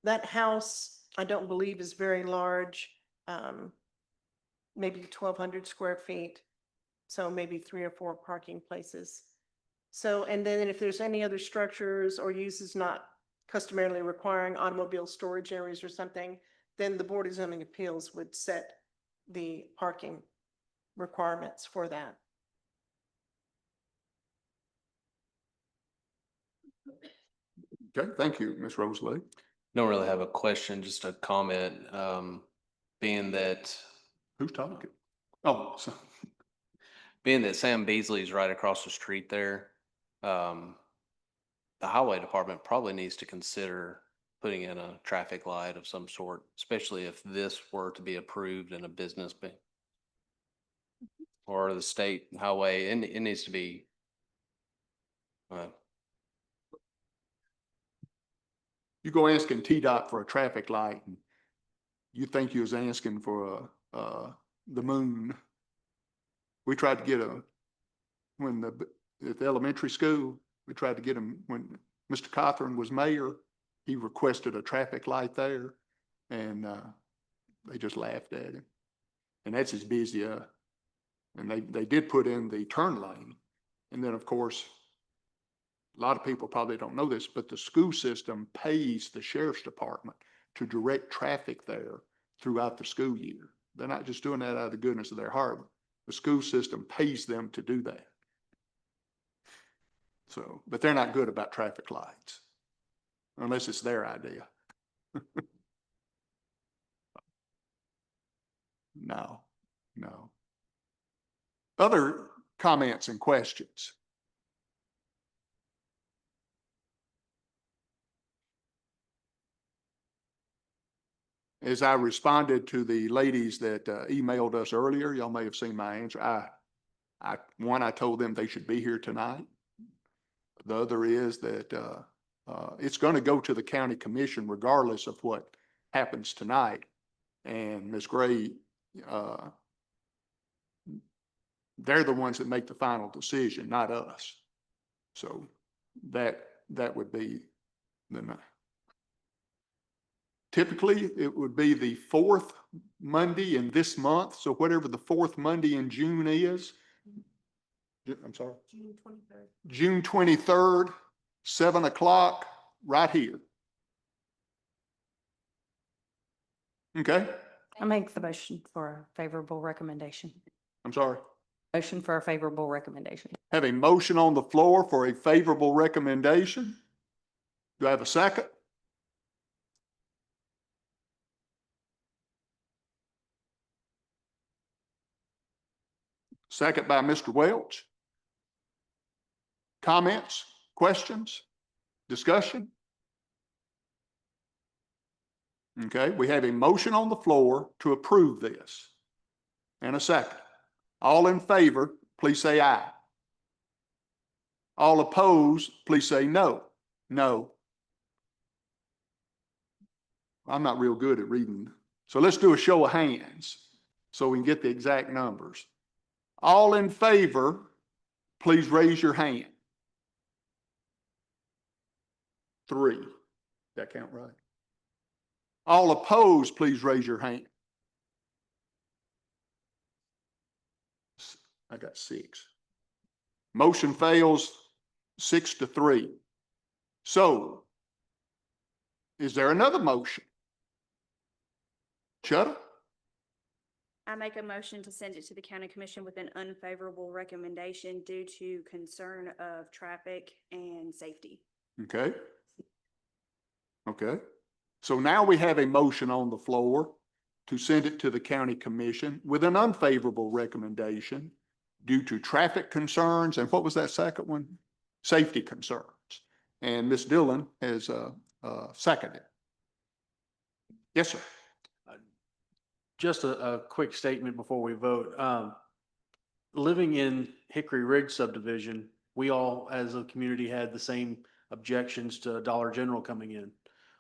that house, I don't believe is very large, maybe 1,200 square feet. So maybe 3 or 4 parking places. So, and then if there's any other structures or uses not customarily requiring automobile storage areas or something, then the Board of Zoning Appeals would set the parking requirements for that. Okay, thank you, Ms. Rosalie. Don't really have a question, just a comment, being that, Who's talking? Oh, so, being that Sam Beasley's right across the street there, the highway department probably needs to consider putting in a traffic light of some sort, especially if this were to be approved in a business or the state highway, it needs to be, you go asking TDOT for a traffic light and you think you was asking for the moon. We tried to get at the elementary school, we tried to get them when Mr. Cawthorn was mayor, he requested a traffic light there and they just laughed at him. And that's as busy, and they did put in the turn lane. And then, of course, a lot of people probably don't know this, but the school system pays the sheriff's department to direct traffic there throughout the school year. They're not just doing that out of the goodness of their heart. The school system pays them to do that. So, but they're not good about traffic lights unless it's their idea. No. Other comments and questions? As I responded to the ladies that emailed us earlier, y'all may have seen my answer. I told them they should be here tonight. The other is that it's going to go to the county commission regardless of what happens tonight. And Ms. Gray, they're the ones that make the final decision, not us. So that would be the. Typically, it would be the 4th Monday in this month. So whatever the 4th Monday in June is, I'm sorry. June 23rd. June 23rd, 7 o'clock, right here. Okay, I make the motion for a favorable recommendation. I'm sorry. Motion for a favorable recommendation. Have a motion on the floor for a favorable recommendation. Do I have a second? Second by Mr. Welch. Comments, questions, discussion? Okay, we have a motion on the floor to approve this. And a second. All in favor, please say aye. All opposed, please say no. No. I'm not real good at reading. So let's do a show of hands so we can get the exact numbers. All in favor, please raise your hand. 3. Did that count right? All opposed, please raise your hand. I got 6. Motion fails 6-3. So, is there another motion? Chutta? I make a motion to send it to the county commission with an unfavorable recommendation due to concern of traffic and safety. Okay. Okay. So now we have a motion on the floor to send it to the county commission with an unfavorable recommendation due to traffic concerns. And what was that second one? Safety concerns. And Ms. Dillon has seconded. Yes, sir. Just a quick statement before we vote. Living in Hickory Ridge subdivision, we all, as a community, had the same objections to Dollar General coming in,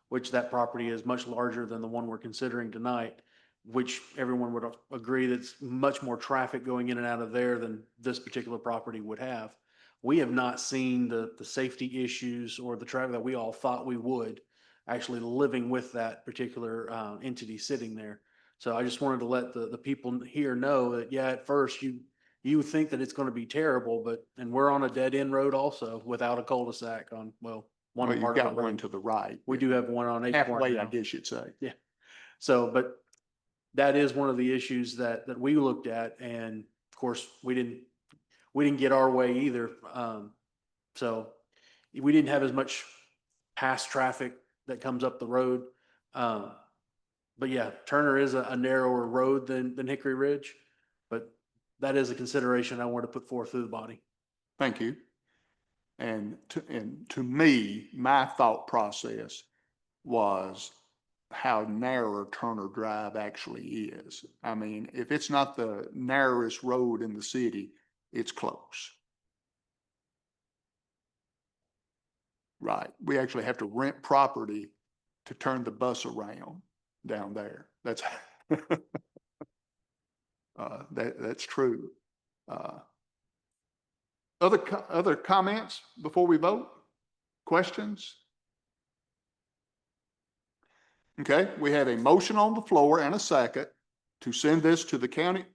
which that property is much larger than the one we're considering tonight, which everyone would agree that's much more traffic going in and out of there than this particular property would have. We have not seen the safety issues or the traffic that we all thought we would, actually living with that particular entity sitting there. So I just wanted to let the people here know that, yeah, at first you think that it's going to be terrible, and we're on a dead end road also without a cul-de-sac on, one Well, you've part of got the one road. to the right. We do have one on Acorn Halfway, I now. guess you'd say. Yeah. So, but that is one of the issues that we looked at, and of course, we didn't get our way either. So we didn't have as much past traffic that comes up the road. But yeah, Turner is a narrower road than Hickory Ridge, but that is a consideration I want to put forth through the body. Thank you. And to me, my thought process was how narrow Turner Drive actually is. I mean, if it's not the narrowest road in the city, it's close. Right. We actually have to rent property to turn the bus around down there. That's that's true. Other comments before we vote? Questions? Okay, we have a motion on the floor and a second to send this to the county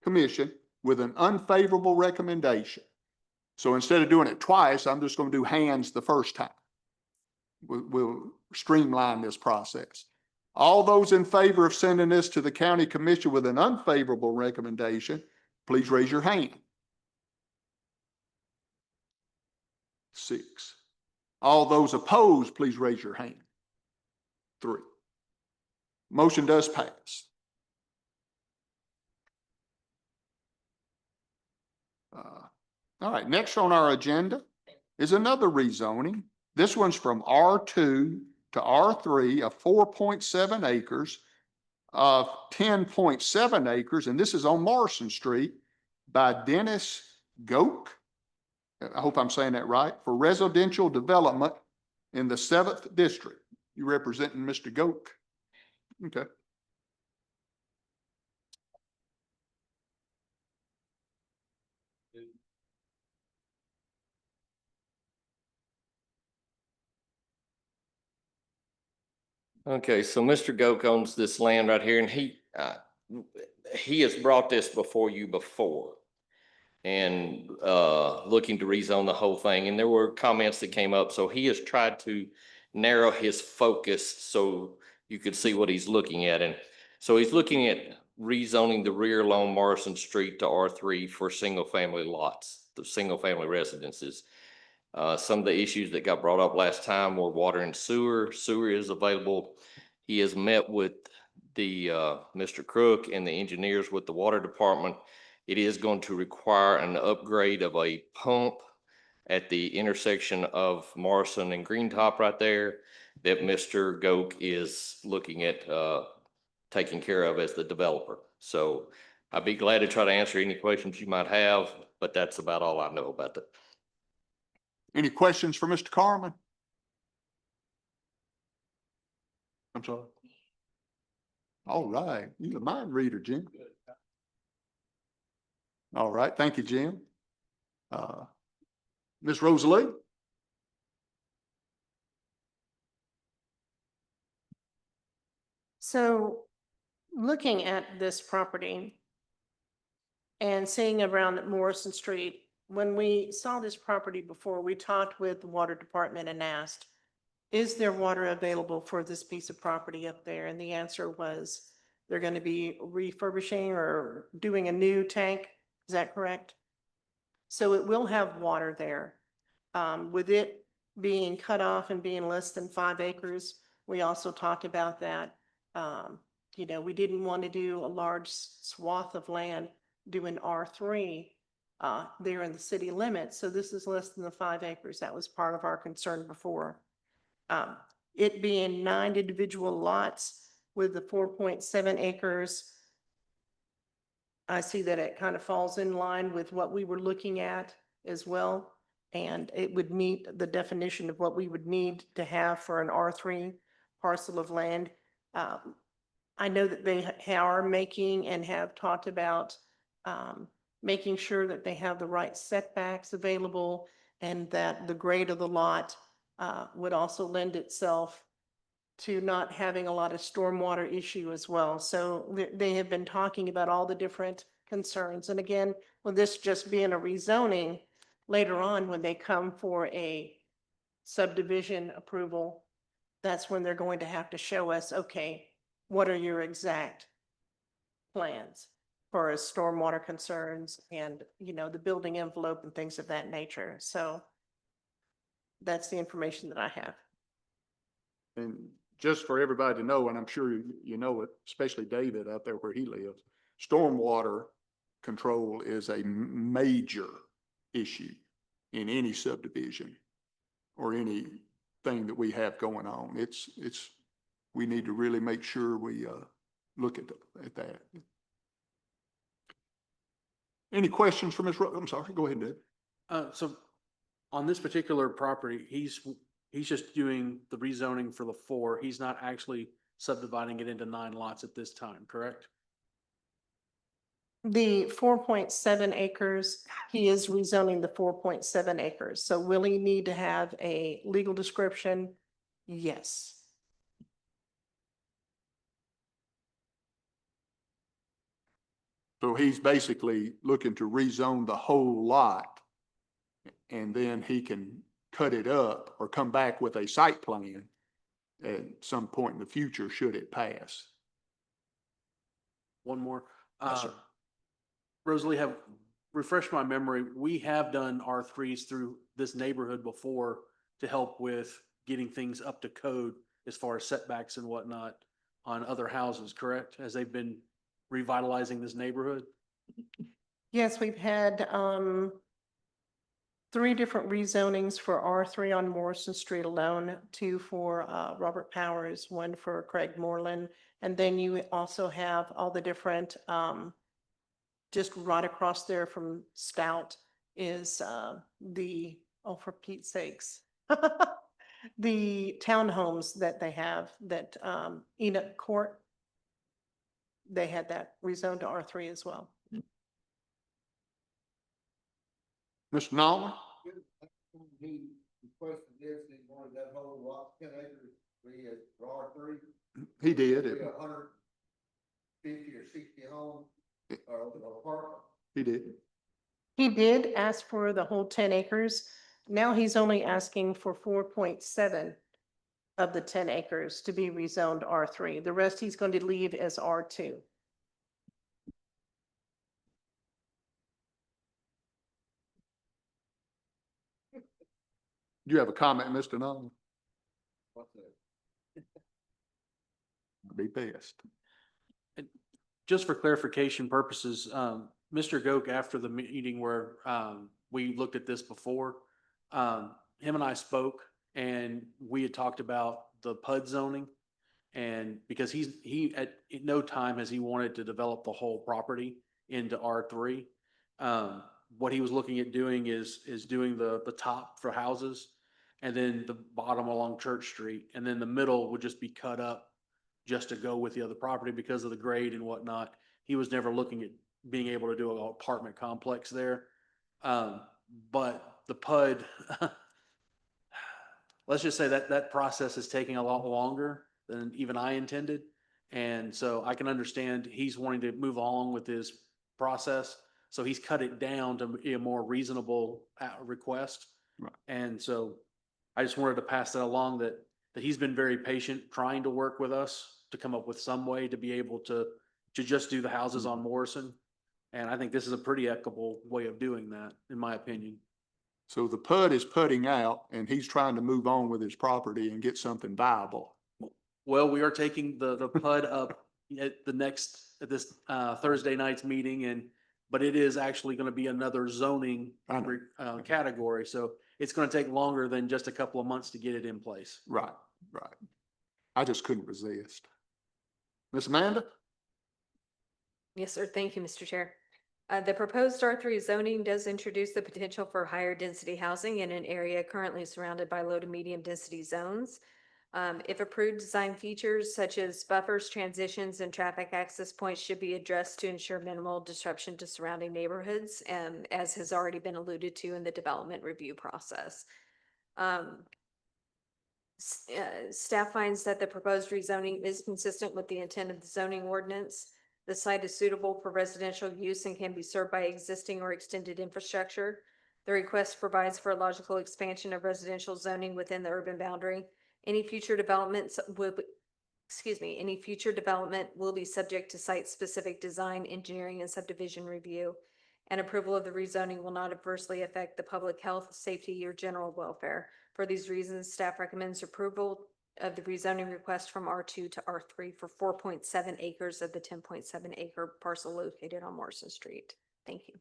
commission with an unfavorable recommendation. So instead of doing it twice, I'm just going to do hands the first time. We'll streamline this process. All those in favor of sending this to the county commission with an unfavorable recommendation, please raise your hand. 6. All those opposed, please raise your hand. 3. Motion does pass. All right, next on our agenda is another rezoning. This one's from R2 to R3 of 4.7 acres of 10.7 acres, and this is on Morrison Street by Dennis Goke. I hope I'm saying that right, for residential development in the 7th district. You representing Mr. Goke? Okay. Okay, so Mr. Goke owns this land right here, and he has brought this before you before and looking to rezone the whole thing. And there were comments that came up, so he has tried to narrow his focus so you could see what he's looking at. And so he's looking at rezoning the rear along Morrison Street to R3 for single-family lots, the single-family residences. Some of the issues that got brought up last time were water and sewer. Sewer is available. He has met with the Mr. Crook and the engineers with the water department. It is going to require an upgrade of a pump at the intersection of Morrison and Green Top right there that Mr. Goke is looking at taking care of as the developer. So I'd be glad to try to answer any questions you might have, but that's about all I know about that. Any questions for Mr. Carmen? I'm sorry. All right, you're a mind reader, Jim. All right, thank you, Jim. Ms. Rosalie? So looking at this property and seeing around Morrison Street, when we saw this property before, we talked with the water department and asked, is there water available for this piece of property up there? And the answer was they're going to be refurbishing or doing a new tank. Is that correct? So it will have water there. With it being cut off and being less than 5 acres, we also talked about that. You know, we didn't want to do a large swath of land doing R3 there in the city limits. So this is less than the 5 acres. That was part of our concern before. It being 9 individual lots with the 4.7 acres, I see that it kind of falls in line with what we were looking at as well. And it would meet the definition of what we would need to have for an R3 parcel of land. I know that they are making and have talked about making sure that they have the right setbacks available and that the grade of the lot would also lend itself to not having a lot of stormwater issue as well. So they have been talking about all the different concerns. And again, with this just being a rezoning, later on when they come for a subdivision approval, that's when they're going to have to show us, okay, what are your exact plans for stormwater concerns and, you know, the building envelope and things of that nature. So that's the information that I have. And just for everybody to know, and I'm sure you know it, especially David out there where he lives, stormwater control is a major issue in any subdivision or anything that we have going on. We need to really make sure we look at that. Any questions for Ms. I'm sorry, go ahead, Dave. So on this particular property, he's just doing the rezoning for the 4. He's not actually subdividing it into 9 lots at this time, correct? The 4.7 acres, he is rezoning the 4.7 acres. So will he need to have a legal description? Yes. So he's basically looking to rezone the whole lot. And then he can cut it up or come back with a site plan at some point in the future, should it pass. One more. Yes, sir. Rosalie, have refreshed my memory. We have done R3s through this neighborhood before to help with getting things up to code as far as setbacks and whatnot on other houses, correct? As they've been revitalizing this neighborhood? Yes, we've had 3 different rezonings for R3 on Morrison Street alone, 2 for Robert Powers, 1 for Craig Moreland. And then you also have all the different, just right across there from Stout is for Pete's sakes, the townhomes that they have that Enoch Court, they had that rezoned to R3 as well. Mr. Nolan? He requested this, he wanted that whole lot, 10 acres, be at R3. He did. Be 150 or 60 homes or apartment. He did. He did ask for the whole 10 acres. Now he's only asking for 4.7 of the 10 acres to be rezoned R3. The rest he's going to leave as R2. Do you have a comment, Mr. Nolan? What's that? Be best. Just for clarification purposes, Mr. Goke, after the meeting where, we looked at this before, him and I spoke and we had talked about the PUD zoning. And because he at no time has he wanted to develop the whole property into R3. What he was looking at doing is doing the top for houses and then the bottom along Church Street. And then the middle would just be cut up just to go with the other property because of the grade and whatnot. He was never looking at being able to do an apartment complex there. But the PUD, let's just say that process is taking a lot longer than even I intended. And so I can understand he's wanting to move along with his process. So he's cut it down to be a more reasonable request. Right. And so I just wanted to pass that along that he's been very patient trying to work with us to come up with some way to be able to just do the houses on Morrison. And I think this is a pretty equitable way of doing that, in my opinion. So the PUD is putting out and he's trying to move on with his property and get something viable. Well, we are taking the PUD up at this Thursday night's meeting but it is actually going to be another zoning I know. category. So it's going to take longer than just a couple of months to get it in place. Right, right. I just couldn't resist. Miss Amanda? Yes, sir. Thank you, Mr. Chair. The proposed R3 zoning does introduce the potential for higher density housing in an area currently surrounded by low to medium density zones. If approved, design features such as buffers, transitions, and traffic access points should be addressed to ensure minimal disruption to surrounding neighborhoods, as has already been alluded to in the development review process. Staff finds that the proposed rezoning is consistent with the intent of the zoning ordinance. The site is suitable for residential use and can be served by existing or extended infrastructure. The request provides for a logical expansion of residential zoning within the urban boundary. Any future development will be subject to site-specific design, engineering, and subdivision review. And approval of the rezoning will not adversely affect the public health, safety, or general welfare. For these reasons, staff recommends approval of the rezoning request from R2 to R3 for 4.7 acres of the 10.7 acre parcel located on Morrison Street. Thank you.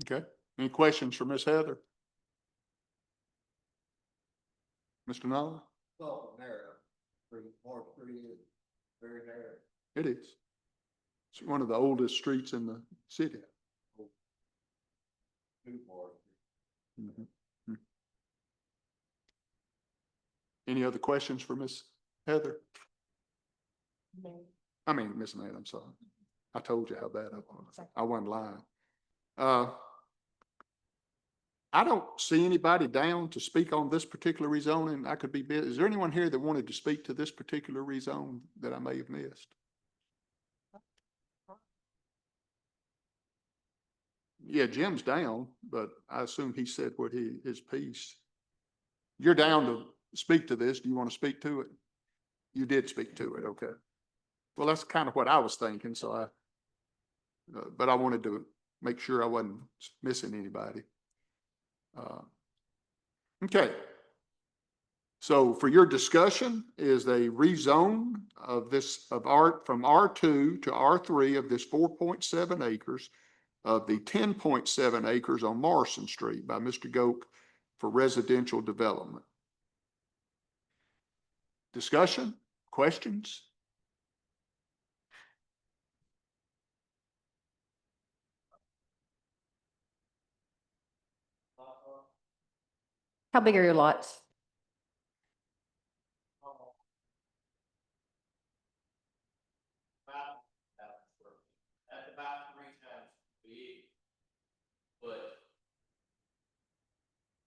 Okay. Any questions for Miss Heather? Mr. Nolan? So narrow, R3 is very narrow. It is. It's one of the oldest streets in the city. Mhm. Any other questions for Miss Heather? I mean, Miss Amanda, I'm sorry. I told you how bad I was. I wasn't lying. I don't see anybody down to speak on this particular rezoning. I could be busy. Is there anyone here that wanted to speak to this particular rezone that I may have missed? Yeah, Jim's down, but I assume he said what his piece. You're down to speak to this. Do you want to speak to it? You did speak to it. Okay. Well, that's kind of what I was thinking. So but I wanted to make sure I wasn't missing anybody. Okay. So for your discussion is a rezone of from R2 to R3 of this 4.7 acres of the 10.7 acres on Morrison Street by Mr. Goke for residential development. Discussion, questions? How big are your lots? That's about 3 times big. But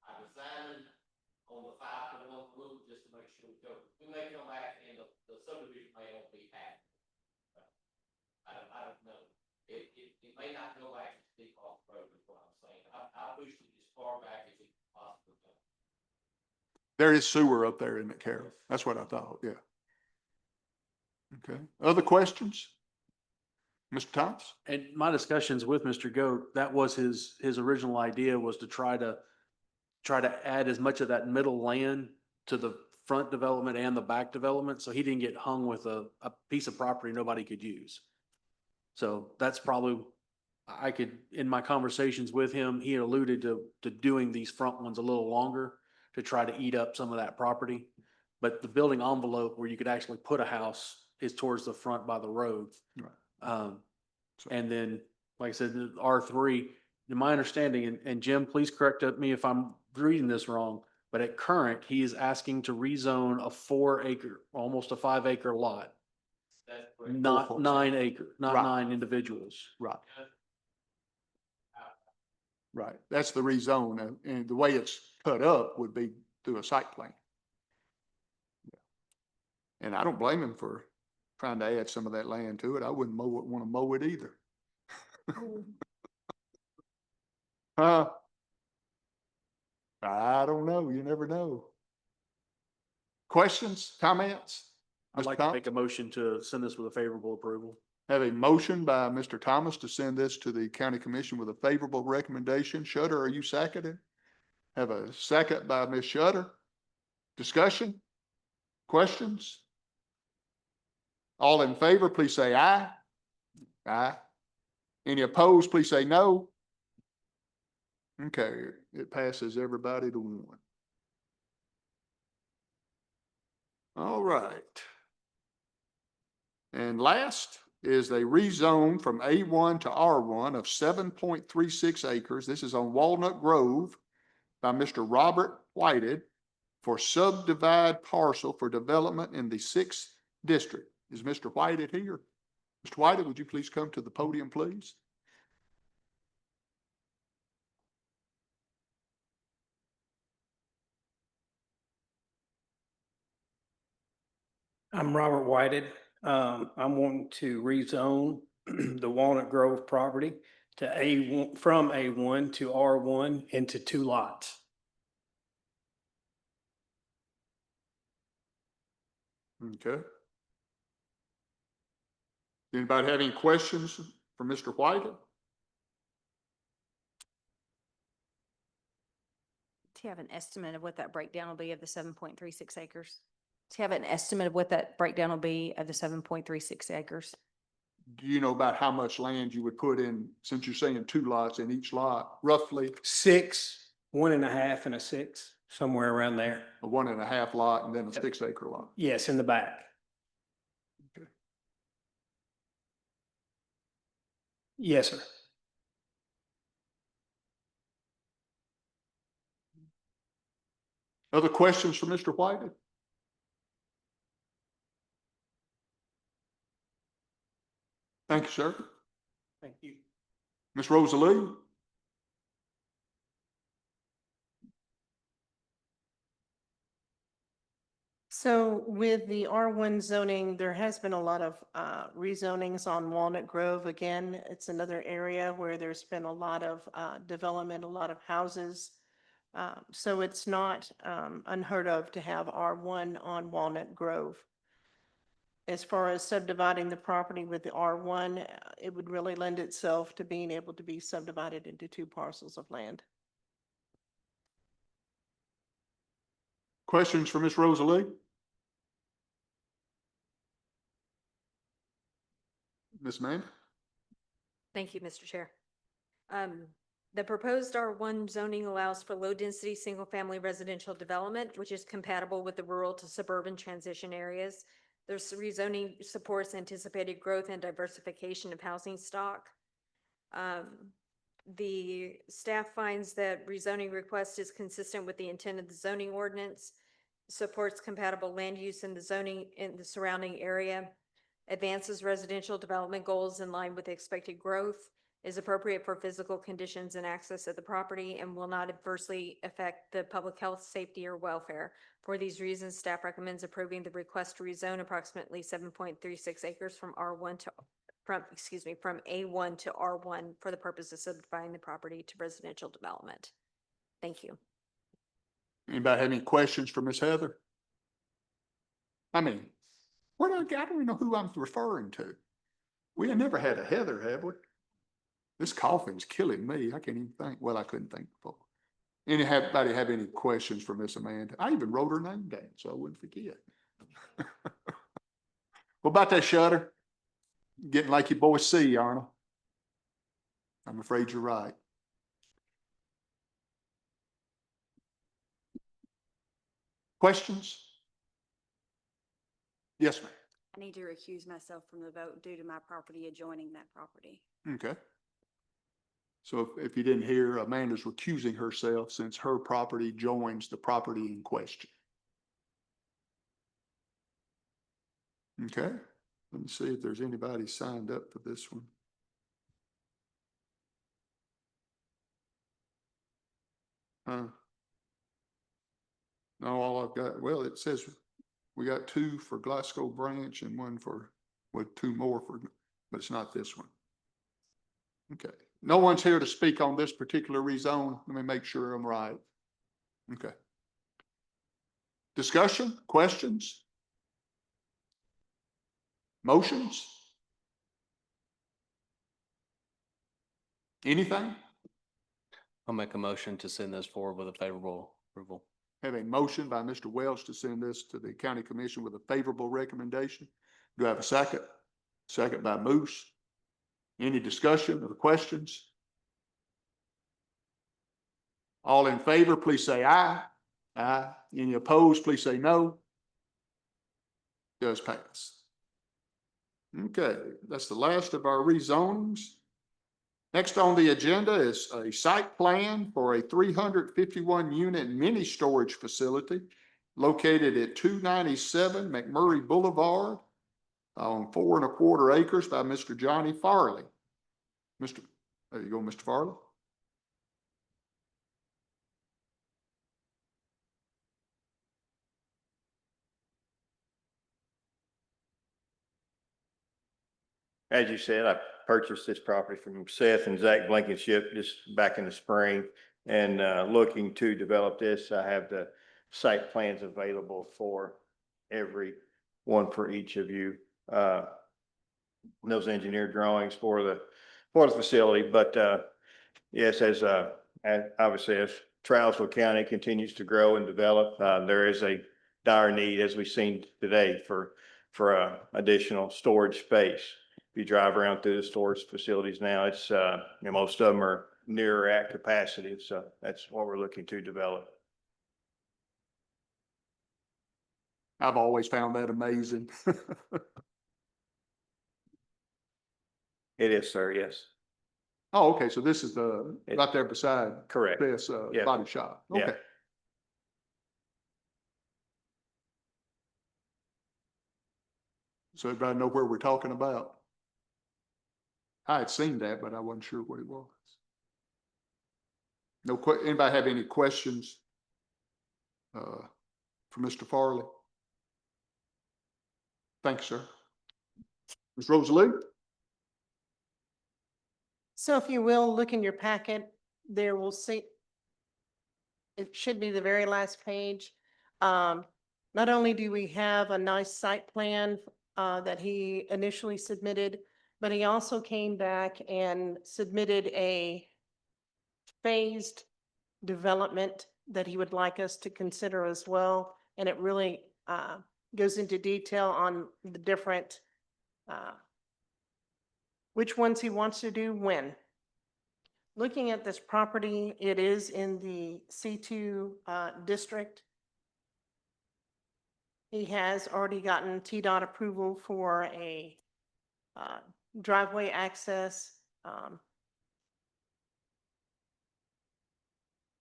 I decided on the 5-to-1 rule just to make sure we may come back and the subdivision may not be happy. I don't know. It may not go back to Steep Off Road is what I'm saying. I pushed it as far back as it possibly can. There is sewer up there, isn't it, Carol? That's what I thought, yeah. Okay, other questions? Mr. Thomas? And my discussions with Mr. Goat, that was his original idea, was to try to add as much of that middle land to the front development and the back development, so he didn't get hung with a piece of property nobody could use. So that's probably I could, in my conversations with him, he had alluded to doing these front ones a little longer to try to eat up some of that property. But the building envelope where you could actually put a house is towards the front by the road. Right. And then, like I said, the R3, in my understanding, and Jim, please correct me if I'm reading this wrong, but at current, he is asking to rezone a 4-acre, almost a 5-acre lot. Not 9 acre, not Right. 9 individuals. Right. Right. That's the rezone, and the way it's put up would be through a site plan. And I don't blame him for trying to add some of that land to it. I wouldn't want to mow it either. I don't know. You never know. Questions, comments? I'd Mr. like to Thomas? make a motion to send this with a favorable approval. Have a motion by Mr. Thomas to send this to the county commission with a favorable recommendation. Shutter, are you seconded? Have a second by Ms. Shutter. Discussion? Questions? All in favor, please say aye. Aye. Any opposed, please say no. Okay, it passes everybody to 1. All right. And last is a rezone from A1 to R1 of 7.36 acres. This is on Walnut Grove by Mr. Robert Whited for subdivide parcel for development in the 6th district. Is Mr. Whited here? Mr. Whited, would you please come to the podium, please? I'm Robert Whited. I'm wanting to rezone the Walnut Grove property to A1, from A1 to R1 into 2 lots. Okay. Anybody have any questions for Mr. Whited? Do you have an estimate of what that breakdown will be of the 7.36 acres? Do you have an estimate of what that breakdown will be of the 7.36 acres? Do you know about how much land you would put in, since you're saying 2 lots in each lot, roughly 6, 1.5 and a 6, somewhere around there. a 1.5 lot and then a 6-acre lot? Yes, in the back. Okay. Yes, sir. Other questions for Mr. Whited? Thank you, sir. Thank you. Ms. Rosalie? So with the R1 zoning, there has been a lot of rezonings on Walnut Grove. Again, it's another area where there's been a lot of development, a lot of houses. So it's not unheard of to have R1 on Walnut Grove. As far as subdividing the property with the R1, it would really lend itself to being able to be subdivided into 2 parcels of land. Questions for Ms. Rosalie? Ms. Mann? Thank you, Mr. Chair. The proposed R1 zoning allows for low-density, single-family residential development, which is compatible with the rural to suburban transition areas. There's rezoning supports anticipated growth and diversification of housing stock. The staff finds that rezoning request is consistent with the intent of the zoning ordinance, supports compatible land use in the zoning in the surrounding area, advances residential development goals in line with expected growth, is appropriate for physical conditions and access at the property, and will not adversely affect the public health, safety, or welfare. For these reasons, staff recommends approving the request to rezone approximately 7.36 acres from R1 to from A1 to R1 for the purpose of subdividing the property to residential development. Thank you. Anybody have any questions for Ms. Heather? I mean, I don't even know who I'm referring to. We have never had a Heather, have we? This coughing's killing me. I can't even think. Well, I couldn't think before. Anybody have any questions for Miss Amanda? I even wrote her name down so I wouldn't forget. What about that Shutter? Getting like your boy C, Arnold. I'm afraid you're right. Questions? Yes, ma'am. I need to recuse myself from the vote due to my property adjoining that property. Okay. So if you didn't hear, Amanda's recusing herself since her property joins the property in question. Okay, let me see if there's anybody signed up for this one. No, all I've got, well, it says we got 2 for Glasgow Branch and 1 for, with 2 more for, but it's not this one. Okay, no one's here to speak on this particular rezone. Let me make sure I'm right. Okay. Discussion, questions? Motions? Anything? I'll make a motion to send this forward with a favorable approval. Have a motion by Mr. Welch to send this to the county commission with a favorable recommendation. Do I have a second? Second by Moose. Any discussion or questions? All in favor, please say aye. Aye. Any opposed, please say no. Does pass. Okay, that's the last of our rezonings. Next on the agenda is a site plan for a 351 unit mini storage facility located at 297 McMurray Boulevard on 4 1/4 acres by Mr. Johnny Farley. There you go, Mr. Farley. As you said, I purchased this property from Seth and Zach Blankenship just back in the spring. And looking to develop this, I have the site plans available for every one for each of you. Those engineered drawings for the facility, but yes, as obviously as Trousdale County continues to grow and develop, there is a dire need, as we've seen today, for additional storage space. If you drive around through the storage facilities now, it's, most of them are near at capacity. So that's what we're looking to develop. I've always found that amazing. It is, sir. Yes. Oh, okay. So this is right there beside. Correct. This, Yeah. body shop. Yeah. Okay. So everybody know where we're talking about? I had seen that, but I wasn't sure what it was. Anybody have any questions for Mr. Farley? Thanks, sir. Ms. Rosalie? So if you will, look in your packet, there will see, it should be the very last page. Not only do we have a nice site plan that he initially submitted, but he also came back and submitted a phased development that he would like us to consider as well. And it really goes into detail on the different, which ones he wants to do when. Looking at this property, it is in the C2 district. He has already gotten TDOT approval for a driveway access.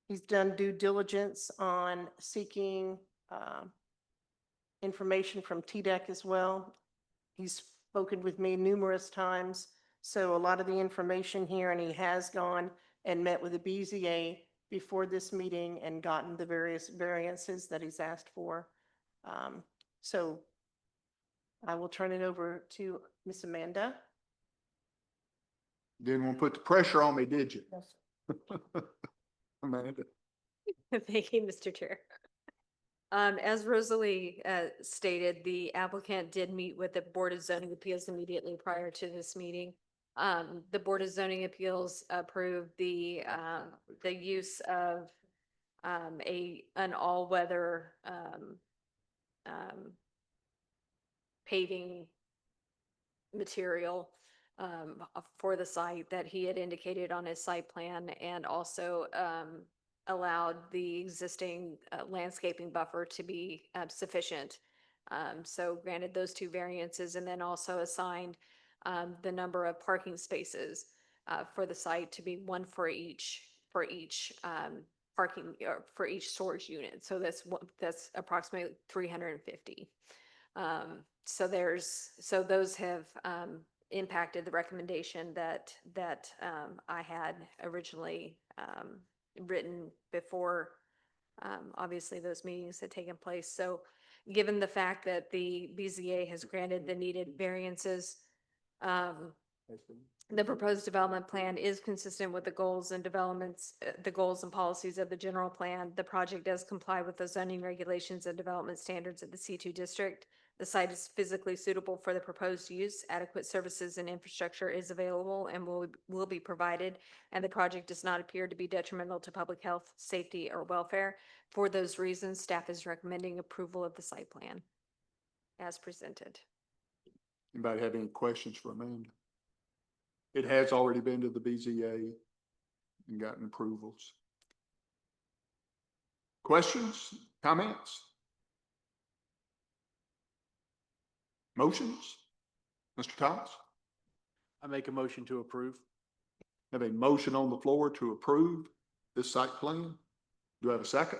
He's done due diligence on seeking information from TDEC as well. He's spoken with me numerous times, so a lot of the information here, and he has gone and met with the BZA before this meeting and gotten the various variances that he's asked for. So I will turn it over to Miss Amanda. Didn't want to put the pressure on me, did you? Amanda. Thank you, Mr. Chair. As Rosalie stated, the applicant did meet with the Board of Zoning Appeals immediately prior to this meeting. The Board of Zoning Appeals approved the use of an all-weather paving material for the site that he had indicated on his site plan, and also allowed the existing landscaping buffer to be sufficient. So granted those two variances, and then also assigned the number of parking spaces for the site to be one for each parking, or for each storage unit. So that's approximately 350. So those have impacted the recommendation that I had originally written before obviously those meetings had taken place. So given the fact that the BZA has granted the needed variances, the proposed development plan is consistent with the goals and developments, the goals and policies of the general plan. The project does comply with the zoning regulations and development standards of the C2 district. The site is physically suitable for the proposed use. Adequate services and infrastructure is available and will be provided, and the project does not appear to be detrimental to public health, safety, or welfare. For those reasons, staff is recommending approval of the site plan as presented. Anybody have any questions for Amanda? It has already been to the BZA and gotten approvals. Questions, comments? Motions? Mr. Thomas? I make a motion to approve. Have a motion on the floor to approve this site plan. Do I have a second?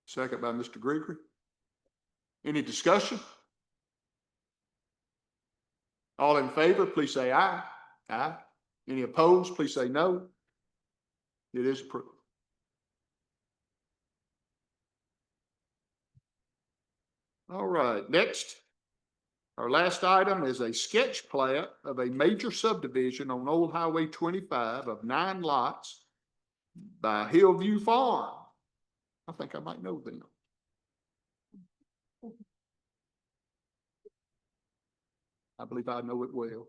Second by Mr. Gregory. Any discussion? All in favor, please say aye. Aye. Any opposed, please say no. It is approved. All right, next, our last item is a sketch plat of a major subdivision on Old Highway 25 of 9 lots by Hillview Farm. I think I might know them. I believe I know it well.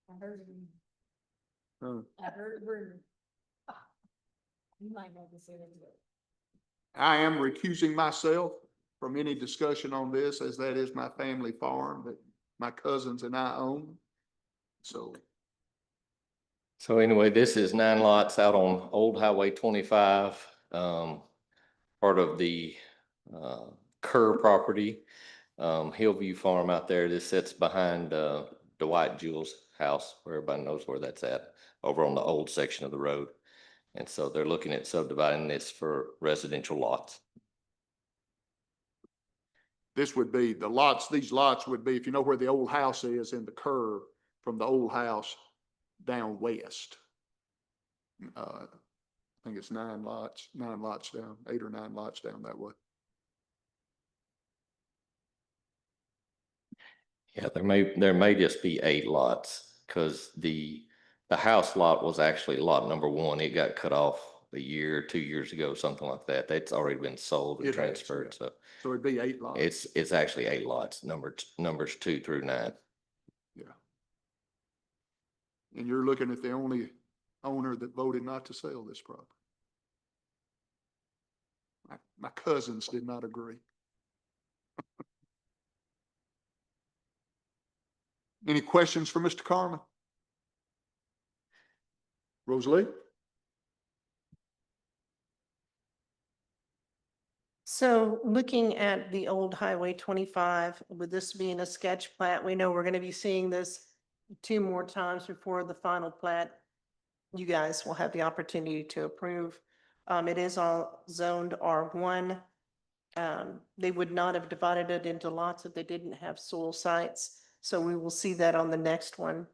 I heard it. Huh. I heard it rumored. You might know this area. I am recusing myself from any discussion on this, as that is my family farm that my cousins and I own. So So anyway, this is 9 lots out on Old Highway 25, part of the Kerr property, Hillview Farm out there. This sits behind Dwight Jewell's house, where everybody knows where that's at, over on the old section of the road. And so they're looking at subdividing this for residential lots. this would be the lots, these lots would be, if you know where the old house is in the curve from the old house down west. I think it's 9 lots down, 8 or 9 lots down that way. Yeah, there may just be 8 lots, because the house lot was actually lot number 1. It got cut off a year, 2 years ago, something like that. That's already been sold and It has, transferred, yeah. so So it'd be 8 lots. it's actually 8 lots, numbers 2 through 9. Yeah. And you're looking at the only owner that voted not to sell this property. My cousins did not agree. Any questions for Mr. Carmen? Rosalie? So looking at the old Highway 25, with this being a sketch plat, we know we're going to be seeing this 2 more times before the final plat. You guys will have the opportunity to approve. It is all zoned R1. They would not have divided it into lots if they didn't have soil sites. So we will see that on the next one.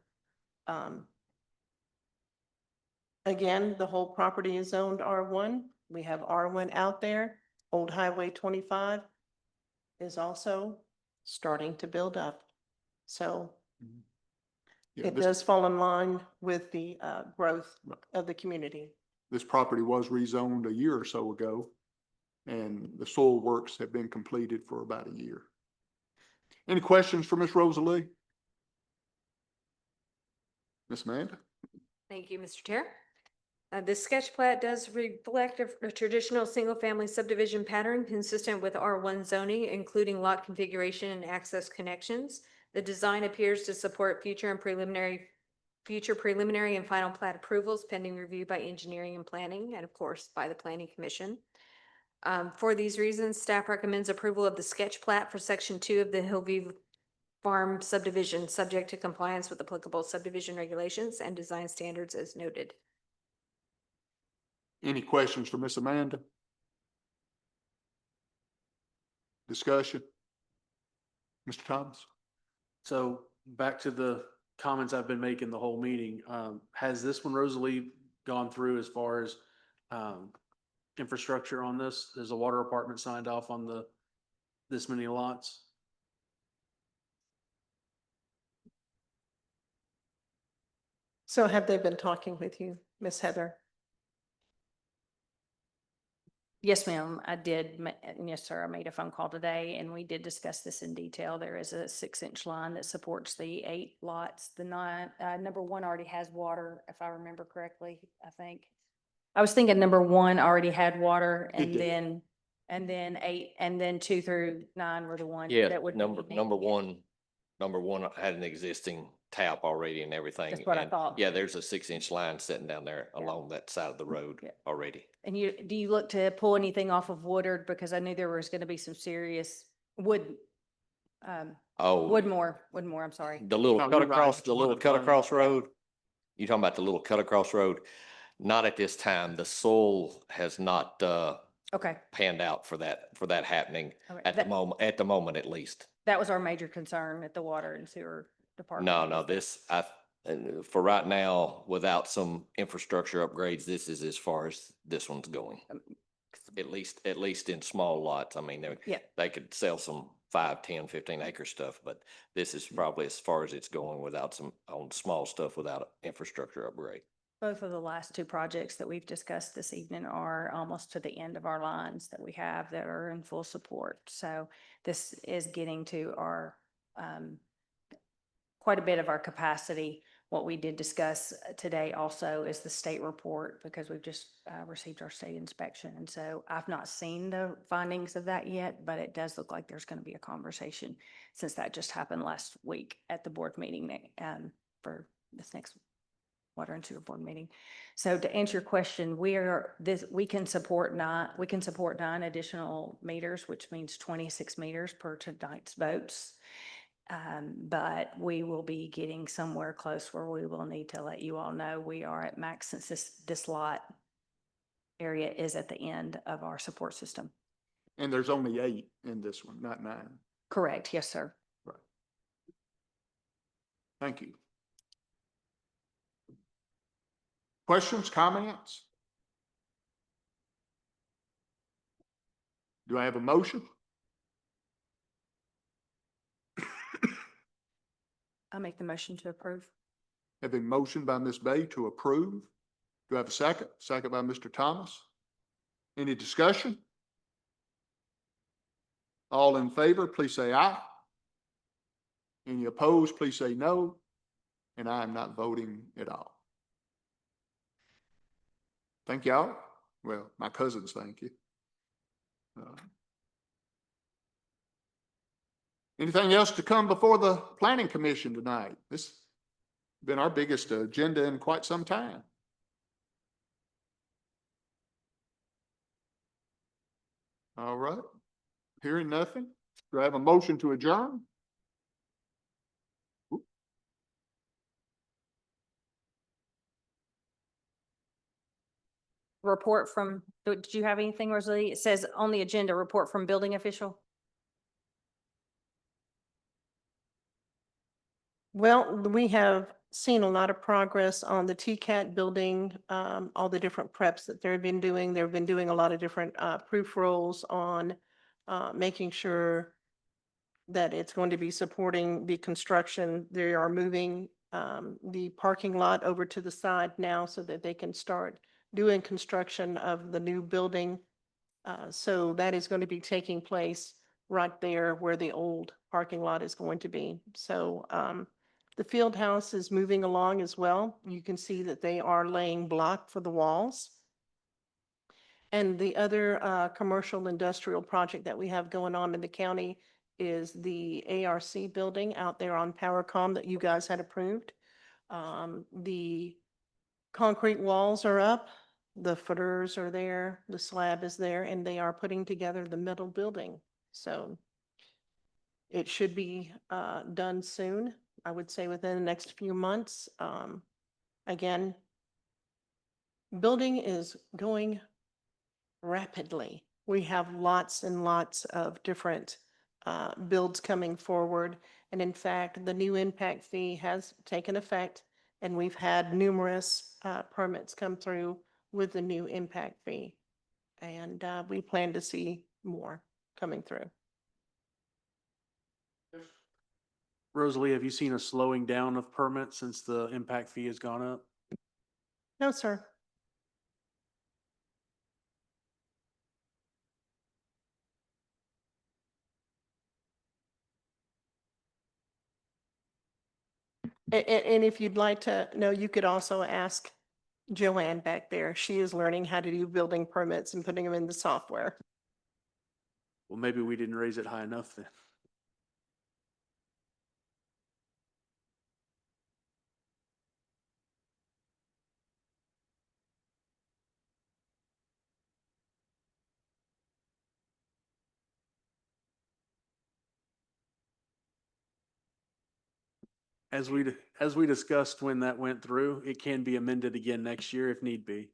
Again, the whole property is zoned R1. We have R1 out there. Old Highway 25 is also starting to build up. So Yeah, it this- does fall in line with the growth of the community. This property was rezoned a year or so ago, and the soil works have been completed for about a year. Any questions for Ms. Rosalie? Ms. Amanda? Thank you, Mr. Chair. This sketch plat does reflect a traditional single-family subdivision pattern consistent with R1 zoning, including lot configuration and access connections. The design appears to support future preliminary and final plat approvals pending review by engineering and planning, and of course, by the Planning Commission. For these reasons, staff recommends approval of the sketch plat for Section 2 of the Hillview Farm subdivision, subject to compliance with applicable subdivision regulations and design standards as noted. Any questions for Miss Amanda? Discussion? Mr. Thomas? So back to the comments I've been making the whole meeting. Has this one, Rosalie, gone through as far as infrastructure on this? There's a water department signed off on this many lots? So have they been talking with you, Miss Heather? Yes, ma'am, I did. Yes, sir. I made a phone call today and we did discuss this in detail. There is a 6-inch line that supports the 8 lots. The number 1 already has water, if I remember correctly, I think. I was thinking number 1 already had water It and did. then 8, and then 2 through 9 were the ones Yeah, that would. number one had an existing tap already and everything. That's what I and thought. Yeah, there's a 6-inch line sitting down there Yeah. along that side of the road Yeah. already. And do you look to pull anything off of Woodard? Because I knew there was going to be some serious Oh, Woodmore, I'm sorry. the little No, cut you're right. across, the One little of cut mine. across road? You talking about the little cut across road? Not at this time. The soil has not, Okay. panned out for that happening Okay, at the moment at least. That was our major concern at the Water and Sewer Department. No, for right now, without some infrastructure upgrades, this is as far as this one's going. At least in small lots. I mean, Yeah. they could sell some 5, 10, 15 acre stuff, but this is probably as far as it's going without on small stuff without infrastructure upgrade. Both of the last 2 projects that we've discussed this evening are almost to the end of our lines that we have that are in full support. So this is getting to our, quite a bit of our capacity. What we did discuss today also is the state report, because we've just received our state inspection. And so I've not seen the findings of that yet, but it does look like there's going to be a conversation, since that just happened last week at the board meeting for this next Water and Sewer Board meeting. So to answer your question, we can support 9 additional meters, which means 26 meters per tonight's votes. But we will be getting somewhere close where we will need to let you all know we are at max, since this lot area is at the end of our support system. And there's only 8 in this one, not 9. Correct. Yes, sir. Right. Thank you. Questions, comments? Do I have a motion? I'll make the motion to approve. Have a motion by Ms. Bay to approve. Do I have a second? Second by Mr. Thomas. Any discussion? All in favor, please say aye. Any opposed, please say no. And I am not voting at all. Thank y'all. Well, my cousins, thank you. Anything else to come before the Planning Commission tonight? This has been our biggest agenda in quite some time. All right. Hearing nothing. Do I have a motion to adjourn? Report from, did you have anything, Rosalie? It says on the agenda, report from building official. Well, we have seen a lot of progress on the TCAT building, all the different preps that they've been doing. They've been doing a lot of different proof rolls on making sure that it's going to be supporting the construction. They are moving the parking lot over to the side now so that they can start doing construction of the new building. So that is going to be taking place right there where the old parking lot is going to be. So The field house is moving along as well. You can see that they are laying block for the walls. And the other commercial industrial project that we have going on in the county is the ARC building out there on Powercom that you guys had approved. The concrete walls are up, the footers are there, the slab is there, and they are putting together the middle building. So it should be done soon, I would say within the next few months. Again, building is going rapidly. We have lots and lots of different builds coming forward. And in fact, the new impact fee has taken effect, and we've had numerous permits come through with the new impact fee. And we plan to see more coming through. Rosalie, have you seen a slowing down of permits since the impact fee has gone up? No, sir. And if you'd like to know, you could also ask Joanne back there. She is learning how to do building permits and putting them in the software. Well, maybe we didn't raise it high enough then. As we discussed when that went through, it can be amended again next year if need be.